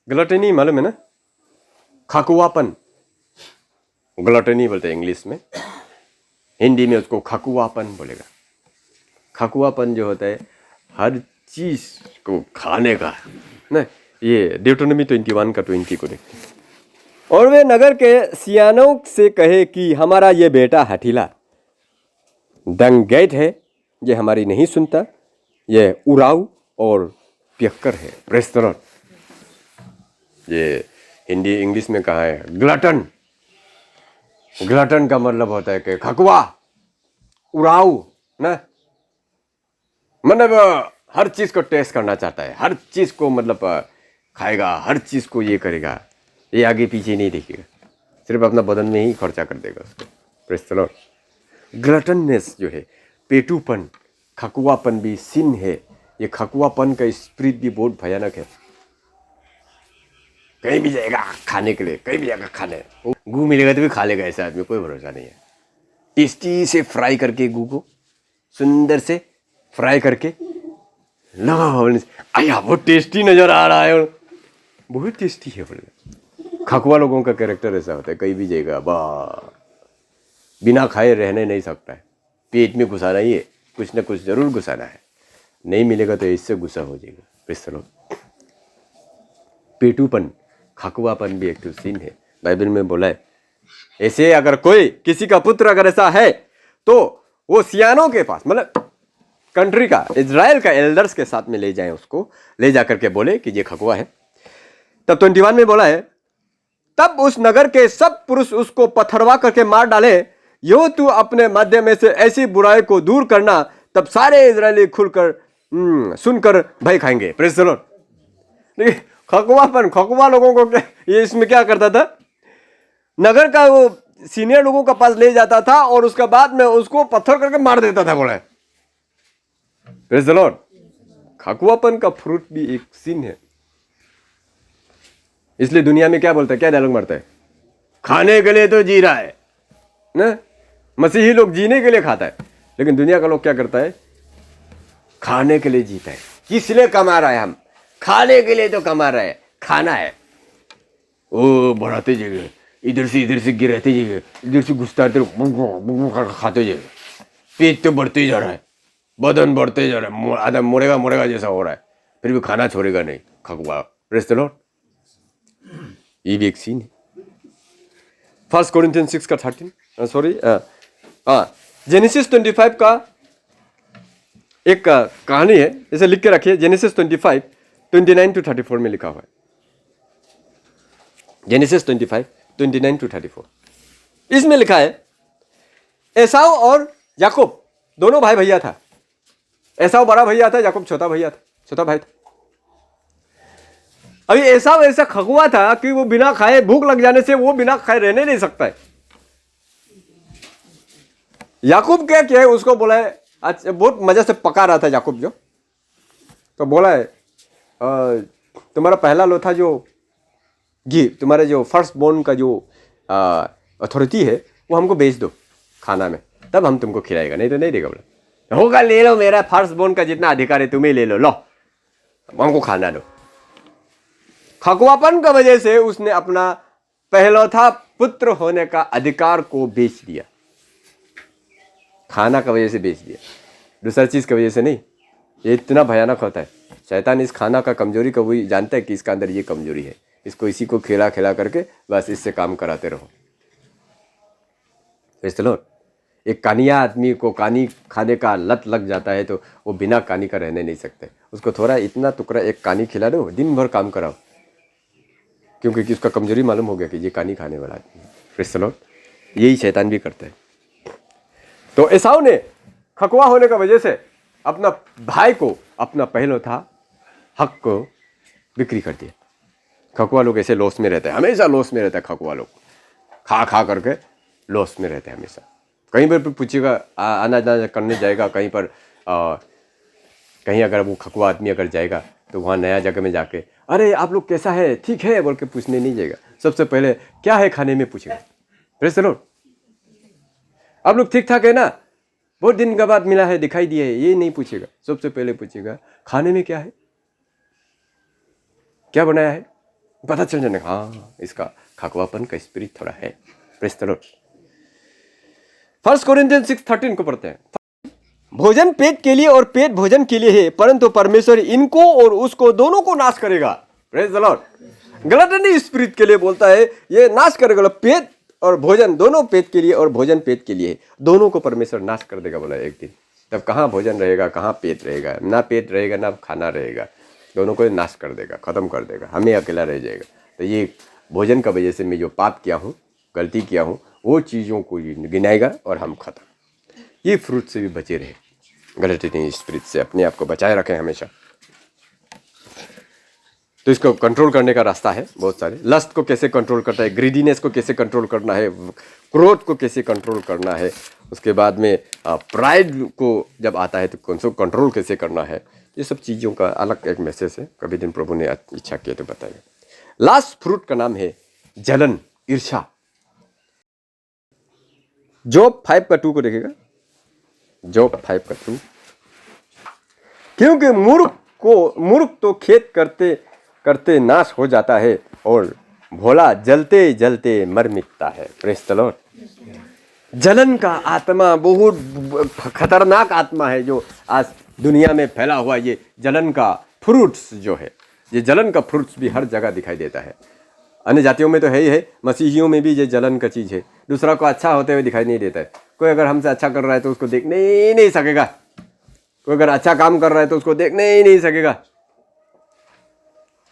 ग्लटनी मालूम है ना, खकुआपन। ग्लटनी बोलते हैं इंग्लिश में, हिंदी में उसको खकुआपन बोलेगा। खकुआपन जो होता है हर चीज को खाने का ना। ये ड्यूटोनॉमी 21 का 20 को देखते हैं। और वे नगर के सियानों से कहे कि हमारा ये बेटा हठीला दंगैत है, ये हमारी नहीं सुनता, ये उराऊ और पियक्कर है। Praise the Lord. ये हिंदी इंग्लिश में कहा है ग्लटन। ग्लटन का मतलब होता है कि खकुआ, उराऊ ना, मतलब हर चीज को टेस्ट करना चाहता है, हर चीज को मतलब खाएगा, हर चीज को ये करेगा, ये आगे पीछे नहीं देखेगा, सिर्फ अपना बदन में ही खर्चा कर देगा उसको। Praise the Lord. ग्लटननेस जो है, पेटूपन, खकुआपन भी सिन है। ये खकुआपन का स्पिरिट भी बहुत भयानक है। कहीं भी जाएगा खाने के लिए, कहीं भी जाएगा खाने, गू मिलेगा तो भी खा लेगा, ऐसा आदमी कोई भरोसा नहीं है। टेस्टी से फ्राई करके गू को सुंदर से फ्राई करके लगा, आया वो टेस्टी नजर आ रहा है, बहुत टेस्टी है। खकुआ लोगों का कैरेक्टर ऐसा होता है, कहीं भी जाएगा बिना खाए रहने नहीं सकता है, पेट में घुसाना ही है, कुछ ना कुछ जरूर घुसाना है, नहीं मिलेगा तो इससे गुस्सा हो जाएगा। Praise the lord. पेटूपन, खकुआपन भी एक तो सीन है, बाइबल में बोला है। ऐसे अगर कोई किसी का पुत्र अगर ऐसा है तो वो सियानों के पास, मतलब कंट्री का, इजराइल का एल्डर्स के साथ में ले जाएं, उसको ले जाकर के बोले कि ये खकुआ है। तब 21 में बोला है, तब उस नगर के सब पुरुष उसको पथरवा करके मार डाले, यो तू अपने मध्य में से ऐसी बुराई को दूर करना, तब सारे इजरायली खुलकर सुनकर भय खाएंगे। Praise the Lord. देखिए खकुआपन, खकुआ लोगों को क्या, ये इसमें क्या करता था, नगर का वो सीनियर लोगों का पास ले जाता था और उसके बाद में उसको पत्थर करके मार देता था, बोला। Praise the Lord. खकुआपन का फ्रूट भी एक सीन है। इसलिए दुनिया में क्या बोलता है, क्या डायलॉग मारता है, खाने के लिए तो जी रहा है ना। मसीही लोग जीने के लिए खाता है, लेकिन दुनिया का लोग क्या करता है, खाने के लिए जीता है। किस लिए कमा रहा है, हम खाने के लिए तो कमा रहा है, खाना है। ओ बढ़ाते जाएगा, इधर से गिराते जाएगा, इधर से घुसता खाते जाएगा, पेट तो बढ़ते ही जा रहा है, बदन बढ़ते जा रहा है, आदम मुड़ेगा जैसा हो रहा है, फिर भी खाना छोड़ेगा नहीं, खकुआ। Praise the Lord. ये भी एक सीन है। 1 कोरिन्थियंस 6 का 13, सॉरी जेनेसिस 25 का एक कहानी है, इसे लिख के रखिए, जेनेसिस 25 29 to 34 में लिखा हुआ है। जेनेसिस 25 29 to 34 इसमें लिखा है, एसाव और याकूब दोनों भाई भैया था। एसाव बड़ा भैया था, याकूब छोटा भैया था, छोटा भाई था। अभी एसाव ऐसा खगुआ था कि वो बिना खाए, भूख लग जाने से वो बिना खाए रहने नहीं सकता है। याकूब क्या किया है, उसको बोला है, अच्छा बहुत मजे से पका रहा था याकूब जो, तो बोला है तुम्हारा पहला लोथा जो घी, तुम्हारे जो फर्स्ट बोर्न का जो अथॉरिटी है वो हमको बेच दो खाना में, तब हम तुमको खिलाएगा, नहीं तो नहीं देगा। बोला होगा, ले लो, मेरा फर्स्ट बोर्न का जितना अधिकार है तुम्हें ले लो, लो हमको खाना दो। खकुआपन का वजह से उसने अपना पहलौठा पुत्र होने का अधिकार को बेच दिया, खाना का वजह से बेच दिया, दूसरा चीज की वजह से नहीं। ये इतना भयानक होता है। शैतान इस खाना का कमजोरी को वही जानता है कि इसका अंदर ये कमजोरी है, इसको इसी को खिला खिला करके बस इससे काम कराते रहो। चलो, एक कानिया आदमी को कानी खाने का लत लग जाता है तो वो बिना कानी का रहने नहीं सकते। उसको थोड़ा इतना टुकड़ा एक कानी खिला दो, दिन भर काम कराओ, क्योंकि उसका कमजोरी मालूम हो गया कि ये कानी खाने वाला आदमी है। चलो, यही शैतान भी करता है। तो एसाव ने खकुआ होने का वजह से अपना भाई को, अपना पहलौठा हक को बिक्री कर दिया। खकुआ लोग ऐसे लॉस में रहते हैं, हमेशा लॉस में रहता है खकुआ लोग, खा खा करके लॉस में रहते हैं हमेशा। कहीं पर पूछिएगा, आना जाना करने जाएगा कहीं पर, कहीं अगर वो खकुआ आदमी अगर जाएगा तो वहाँ नया जगह में जाके, अरे आप लोग कैसा है, ठीक है बोल के पूछने नहीं जाएगा। सबसे पहले क्या है खाने में पूछेगा, प्रेज़ द लॉर्ड, आप लोग ठीक ठाक है ना, बहुत दिन के बाद मिला है, दिखाई दिया है, ये नहीं पूछेगा। सबसे पहले पूछेगा खाने में क्या है, क्या बनाया है, पता चल जाने, हाँ इसका खकुआपन का स्पिरिट थोड़ा है। Praise the Lord. 1 कोरिन्थियंस 6:13 को पढ़ते हैं। भोजन पेट के लिए और पेट भोजन के लिए है, परंतु परमेश्वर इनको और उसको दोनों को नाश करेगा। Praise the lord. गलतनी स्पिरिट के लिए बोलता है ये नाश करेगा। पेट और भोजन दोनों पेट के लिए और भोजन पेट के लिए है, दोनों को परमेश्वर नाश कर देगा बोला एक दिन। तब कहाँ भोजन रहेगा, कहाँ पेट रहेगा, ना पेट रहेगा ना खाना रहेगा, दोनों को नाश कर देगा, खत्म कर देगा, हमें अकेला रह जाएगा। तो ये भोजन का वजह से मैं जो पाप किया हूँ, गलती किया हूँ, वो चीज़ों को गिनाएगा और हम खत्म। ये फ्रूट से भी बचे रहे, गलती स्पिरिट से अपने आप को बचाए रखें हमेशा। तो इसको कंट्रोल करने का रास्ता है बहुत सारे। लस्ट को कैसे कंट्रोल करता है, ग्रीडीनेस को कैसे कंट्रोल करना है, क्रोध को कैसे कंट्रोल करना है, उसके बाद में प्राइड को जब आता है तो कौन सा कंट्रोल कैसे करना है, ये सब चीज़ों का अलग एक मैसेज है। कभी दिन प्रभु ने इच्छा किया तो बताइए। लास्ट फ्रूट का नाम है जलन, ईर्ष्या। जॉब 5:2 को देखेगा, जॉब 5:2। क्योंकि मूर्ख तो खेत करते करते नाश हो जाता है और भोला जलते जलते मर मिटता है। Praise the Lord. जलन का आत्मा बहुत खतरनाक आत्मा है जो आज दुनिया में फैला हुआ। ये जलन का फ्रूट्स जो है, ये जलन का फ्रूट्स भी हर जगह दिखाई देता है। अन्य जातियों में तो है ही है, मसीहियों में भी ये जलन का चीज़ है। दूसरा को अच्छा होते हुए दिखाई नहीं देता है। कोई अगर हमसे अच्छा कर रहा है तो उसको देखने ही नहीं सकेगा, कोई अगर अच्छा काम कर रहा है तो उसको देखने ही नहीं सकेगा।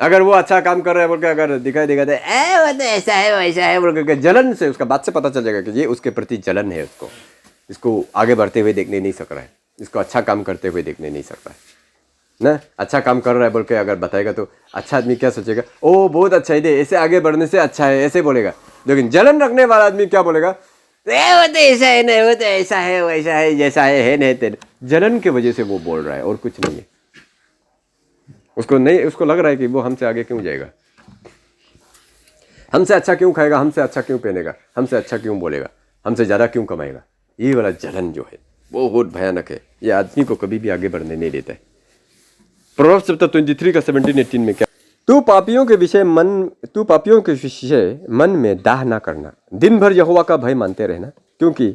अगर वो अच्छा काम कर रहा है बोल के अगर दिखाई देगा तो वो तो ऐसा है वैसा है बोल के, जलन से उसका बात से पता चल जाएगा कि ये उसके प्रति जलन है। इसको आगे बढ़ते हुए देखने नहीं सक रहा है, इसको अच्छा काम करते हुए देखने नहीं सकता है ना। अच्छा काम कर रहा है बोल के अगर बताएगा तो अच्छा आदमी क्या सोचेगा, ओ बहुत अच्छा है, ऐसे आगे बढ़ने से अच्छा है, ऐसे बोलेगा। लेकिन जलन रखने वाला आदमी क्या बोलेगा, वो तो ऐसा है नहीं, वो तो ऐसा है वैसा है, जैसा है नहीं तेरे। जलन की वजह से वो बोल रहा है और कुछ नहीं है। उसको लग रहा है कि वो हमसे आगे क्यों जाएगा, हमसे अच्छा क्यों खाएगा, हमसे अच्छा क्यों पहनेगा, हमसे अच्छा क्यों बोलेगा, हमसे ज़्यादा क्यों कमाएगा। ये वाला जलन जो है वो बहुत भयानक है। ये आदमी को कभी भी आगे बढ़ने नहीं देता है। प्रोवर्ब्स चैप्टर 23 का 17-18 में क्या, तू पापियों के विषय मन में दाह ना करना, दिन भर यहोवा का भय मानते रहना, क्योंकि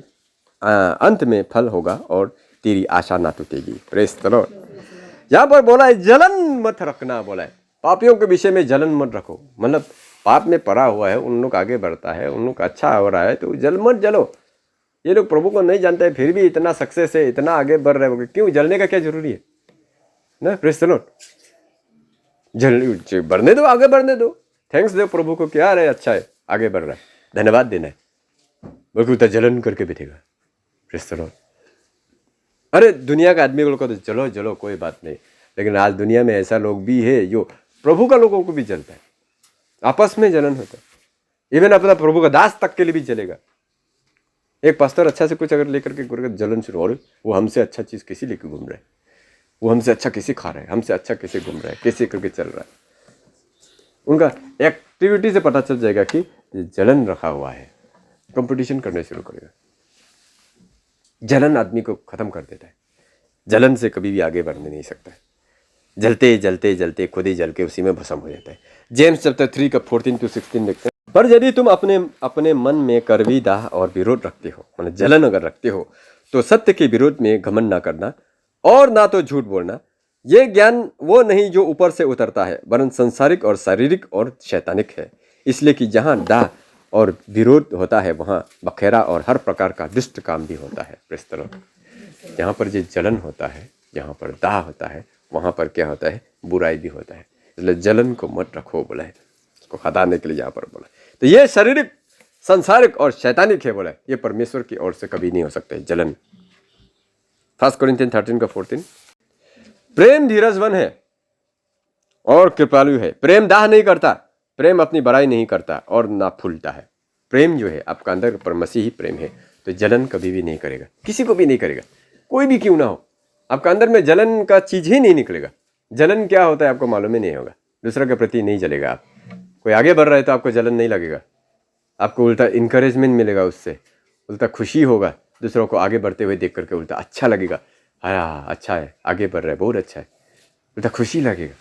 अंत में फल होगा और तेरी आशा ना टूटेगी। Praise the Lord. यहाँ पर बोला है जलन मत रखना, बोला है पापियों के विषय में जलन मत रखो। मतलब पाप में पड़ा हुआ है, उन लोग आगे बढ़ता है, उन लोग अच्छा हो रहा है तो मत जलो। ये लोग प्रभु को नहीं जानते हैं, फिर भी इतना सक्सेस है, इतना आगे बढ़ रहे हो, क्यों? जलने का क्या जरूरी है ना? Praise the Lord. जल बढ़ने दो, आगे बढ़ने दो, थैंक्स दो प्रभु को, क्या है, अच्छा है, आगे बढ़ रहा है, धन्यवाद देना है, बल्कि उतना जलन करके बैठेगा। Praise the Lord. अरे दुनिया का आदमी को तो चलो चलो कोई बात नहीं, लेकिन आज दुनिया में ऐसा लोग भी है जो प्रभु का लोगों को भी जलता है, आपस में जलन होता है, इवन अपना प्रभु का दास तक के लिए भी चलेगा। एक पास्टर अच्छा से कुछ अगर लेकर के जलन शुरू हो रही, वो हमसे अच्छा चीज़ कैसे लेकर घूम रहा है, वो हमसे अच्छा कैसे खा रहा है, हमसे अच्छा कैसे घूम रहा है, कैसे करके चल रहा है, उनका एक्टिविटी से पता चल जाएगा कि जलन रखा हुआ है, कंपटीशन करने शुरू करेगा। जलन आदमी को खत्म कर देता है, जलन से कभी भी आगे बढ़ने नहीं सकता है। जलते जलते जलते खुद ही जल के उसी में भस्म हो जाता है। जेम्स चैप्टर 3 का 14-16 देखते हैं। पर यदि तुम अपने मन में कड़वी दाह और विरोध रखते हो, मतलब जलन अगर रखते हो, तो सत्य के विरोध में घमंड ना करना और ना तो झूठ बोलना। ये ज्ञान वो नहीं जो ऊपर से उतरता है, वरन संसारिक और शारीरिक और शैतानिक है। इसलिए कि जहाँ दाह और विरोध होता है, वहाँ बखेरा और हर प्रकार का दुष्ट काम भी होता है। Praise the Lord. जहाँ पर ये जलन होता है, जहाँ पर दाह होता है, वहाँ पर क्या होता है? बुराई भी होता है। इसलिए जलन को मत रखो बोला है, उसको हटाने के लिए यहाँ पर बोला है। तो ये शारीरिक, संसारिक और शैतानिक है बोला है, ये परमेश्वर की ओर से कभी नहीं हो सकता है जलन। 1 कोरिन्थियन 13 का 14। प्रेम धीरजवन है और कृपालु है। प्रेम दाह नहीं करता, प्रेम अपनी बड़ाई नहीं करता और ना फूलता है। प्रेम जो है आपका अंदर पर मसीही प्रेम है, तो जलन कभी भी नहीं करेगा, किसी को भी नहीं करेगा, कोई भी क्यों ना हो। आपका अंदर में जलन का चीज ही नहीं निकलेगा। जलन क्या होता है आपको मालूम ही नहीं होगा, दूसरे के प्रति नहीं जलेगा आप। कोई आगे बढ़ रहा है तो आपको जलन नहीं लगेगा, आपको उल्टा इंकरेजमेंट मिलेगा, उससे उल्टा खुशी होगा, दूसरों को आगे बढ़ते हुए देख करके उल्टा अच्छा लगेगा। हाँ अच्छा है, आगे बढ़ रहा है, बहुत अच्छा है, उल्टा खुशी लगेगा।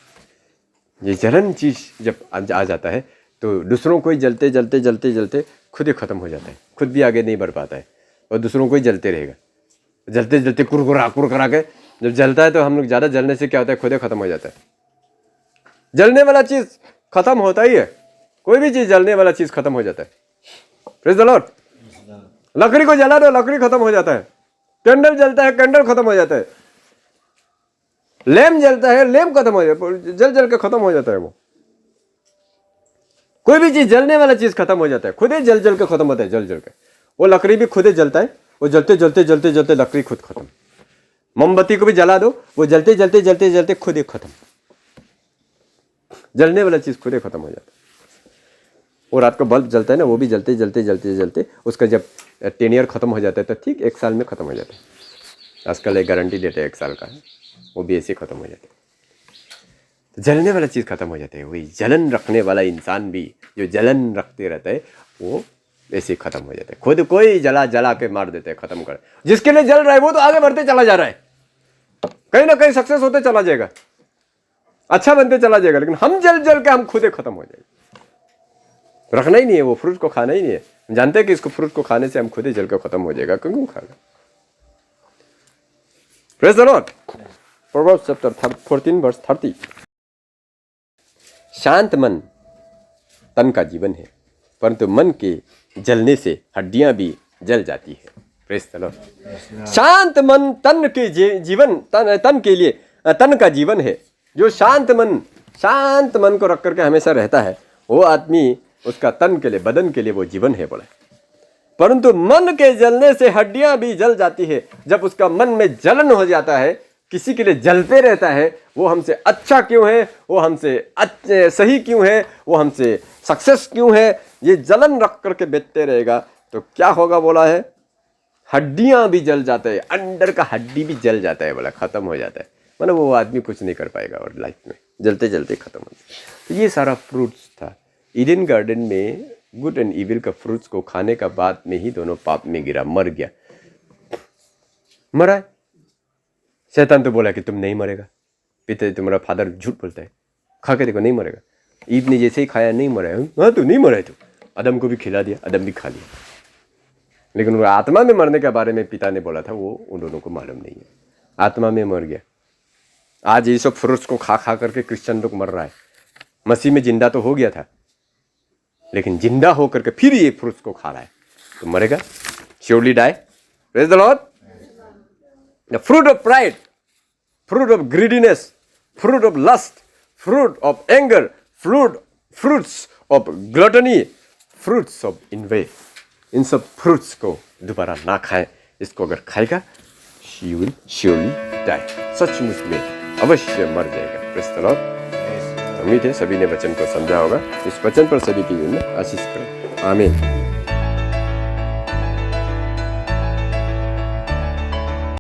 ये जलन चीज जब आ जाता है तो दूसरों को ही जलते जलते जलते जलते खुद ही खत्म हो जाता है, खुद भी आगे नहीं बढ़ पाता है और दूसरों को ही जलते रहेगा। जलते जलते कुरकुरा के जब जलता है तो हम लोग ज़्यादा जलने से क्या होता है, खुद ही खत्म हो जाता है। जलने वाला चीज़ खत्म होता ही है, कोई भी चीज़ जलने वाला चीज़ खत्म हो जाता है। Praise the Lord. लकड़ी को जला दो, लकड़ी खत्म हो जाता है। कैंडल जलता है, कैंडल खत्म हो जाता है। लैम्प जलता है, लैम्प खत्म हो जाता है, जल जल के खत्म हो जाता है। वो कोई भी चीज़ जलने वाला चीज़ खत्म हो जाता है, खुद ही जल जल के खत्म होता है, जल जल के। वो लकड़ी भी खुद ही जलता है, वो जलते जलते जलते जलते लकड़ी खुद खत्म। मोमबत्ती को भी जला दो, वो जलते जलते जलते जलते खुद ही खत्म। जलने वाला चीज खुद ही खत्म हो जाता है। वो रात को बल्ब जलता है ना, वो भी जलते जलते जलते जलते उसका जब 10 ईयर खत्म हो जाता है तो ठीक 1 साल में खत्म हो जाता है। आजकल एक गारंटी देते हैं 1 साल का, वो भी ऐसे खत्म हो जाता है। तो जलने वाला चीज खत्म हो जाता है। वही जलन रखने वाला इंसान भी जो जलन रखते रहता है वो ऐसे खत्म हो जाता है। खुद कोई जला जला के मार देते हैं, खत्म कर। जिसके लिए जल रहा है वो तो आगे बढ़ते चला जा रहा है, कहीं ना कहीं सक्सेस होते चला जाएगा, अच्छा बनते चला जाएगा, लेकिन हम जल जल के हम खुद ही खत्म हो जाएंगे। रखना ही नहीं है, वो फ्रूट को खाना ही नहीं है। जानते हैं कि इसको फ्रूट को खाने से हम खुद ही जल के खत्म हो जाएगा, क्यों खाना। Praise the Lord. Proverbs chapter 14 verse 30। शांत मन तन का जीवन है, परंतु मन के जलने से हड्डियां भी जल जाती है। Praise the Lord. शांत मन तन के जीवन, तन के लिए तन का जीवन है। जो शांत मन को रख करके हमेशा रहता है, वो आदमी, उसका तन के लिए, बदन के लिए वो जीवन है बोला। परंतु मन के जलने से हड्डियां भी जल जाती है। जब उसका मन में जलन हो जाता है, किसी के लिए जलते रहता है, वो हमसे अच्छा क्यों है, वो हमसे सही क्यों है, वो हमसे सक्सेस क्यों है, ये जलन रख करके बैठते रहेगा तो क्या होगा बोला है, हड्डियां भी जल जाते हैं, अंदर का हड्डी भी जल जाता है बोला, खत्म हो जाता है। मतलब वो आदमी कुछ नहीं कर पाएगा और लाइफ में जलते जलते खत्म हो जाए। तो ये सारा फ्रूट्स था ईडन गार्डन में। गुड एंड इविल का फ्रूट्स को खाने का बाद में ही दोनों पाप में गिरा, मर गया, मरा। शैतान तो बोला कि तुम नहीं मरेगा, पिता तुम्हारा फादर झूठ बोलता है, खा के देखो नहीं मरेगा। ईव ने जैसे ही खाया नहीं मरा है, हाँ तू नहीं मरा है, तो आदम को भी खिला दिया, आदम भी खा लिया। लेकिन वो आत्मा में मरने के बारे में पिता ने बोला था, वो उन दोनों को मालूम नहीं है, आत्मा में मर गया। आज ये सब फ्रूट्स को खा खा करके क्रिश्चियन लोग मर रहा है। मसीह में जिंदा तो हो गया था, लेकिन जिंदा होकर के फिर ये फ्रूट्स को खा रहा है, तो मरेगा, surely die. Praise the Lord. The fruit of pride, fruit of greediness, fruit of lust, fruit of anger, fruits of gluttony, fruits of envy. इन सब फ्रूट्स को दोबारा ना खाएं. इसको अगर खाएगा, she will surely die. सचमुच में अवश्य मर जाएगा. Praise the Lord. उम्मीद है सभी ने वचन को समझा होगा. इस वचन पर सभी की जीवन में आशीष करें. आमीन.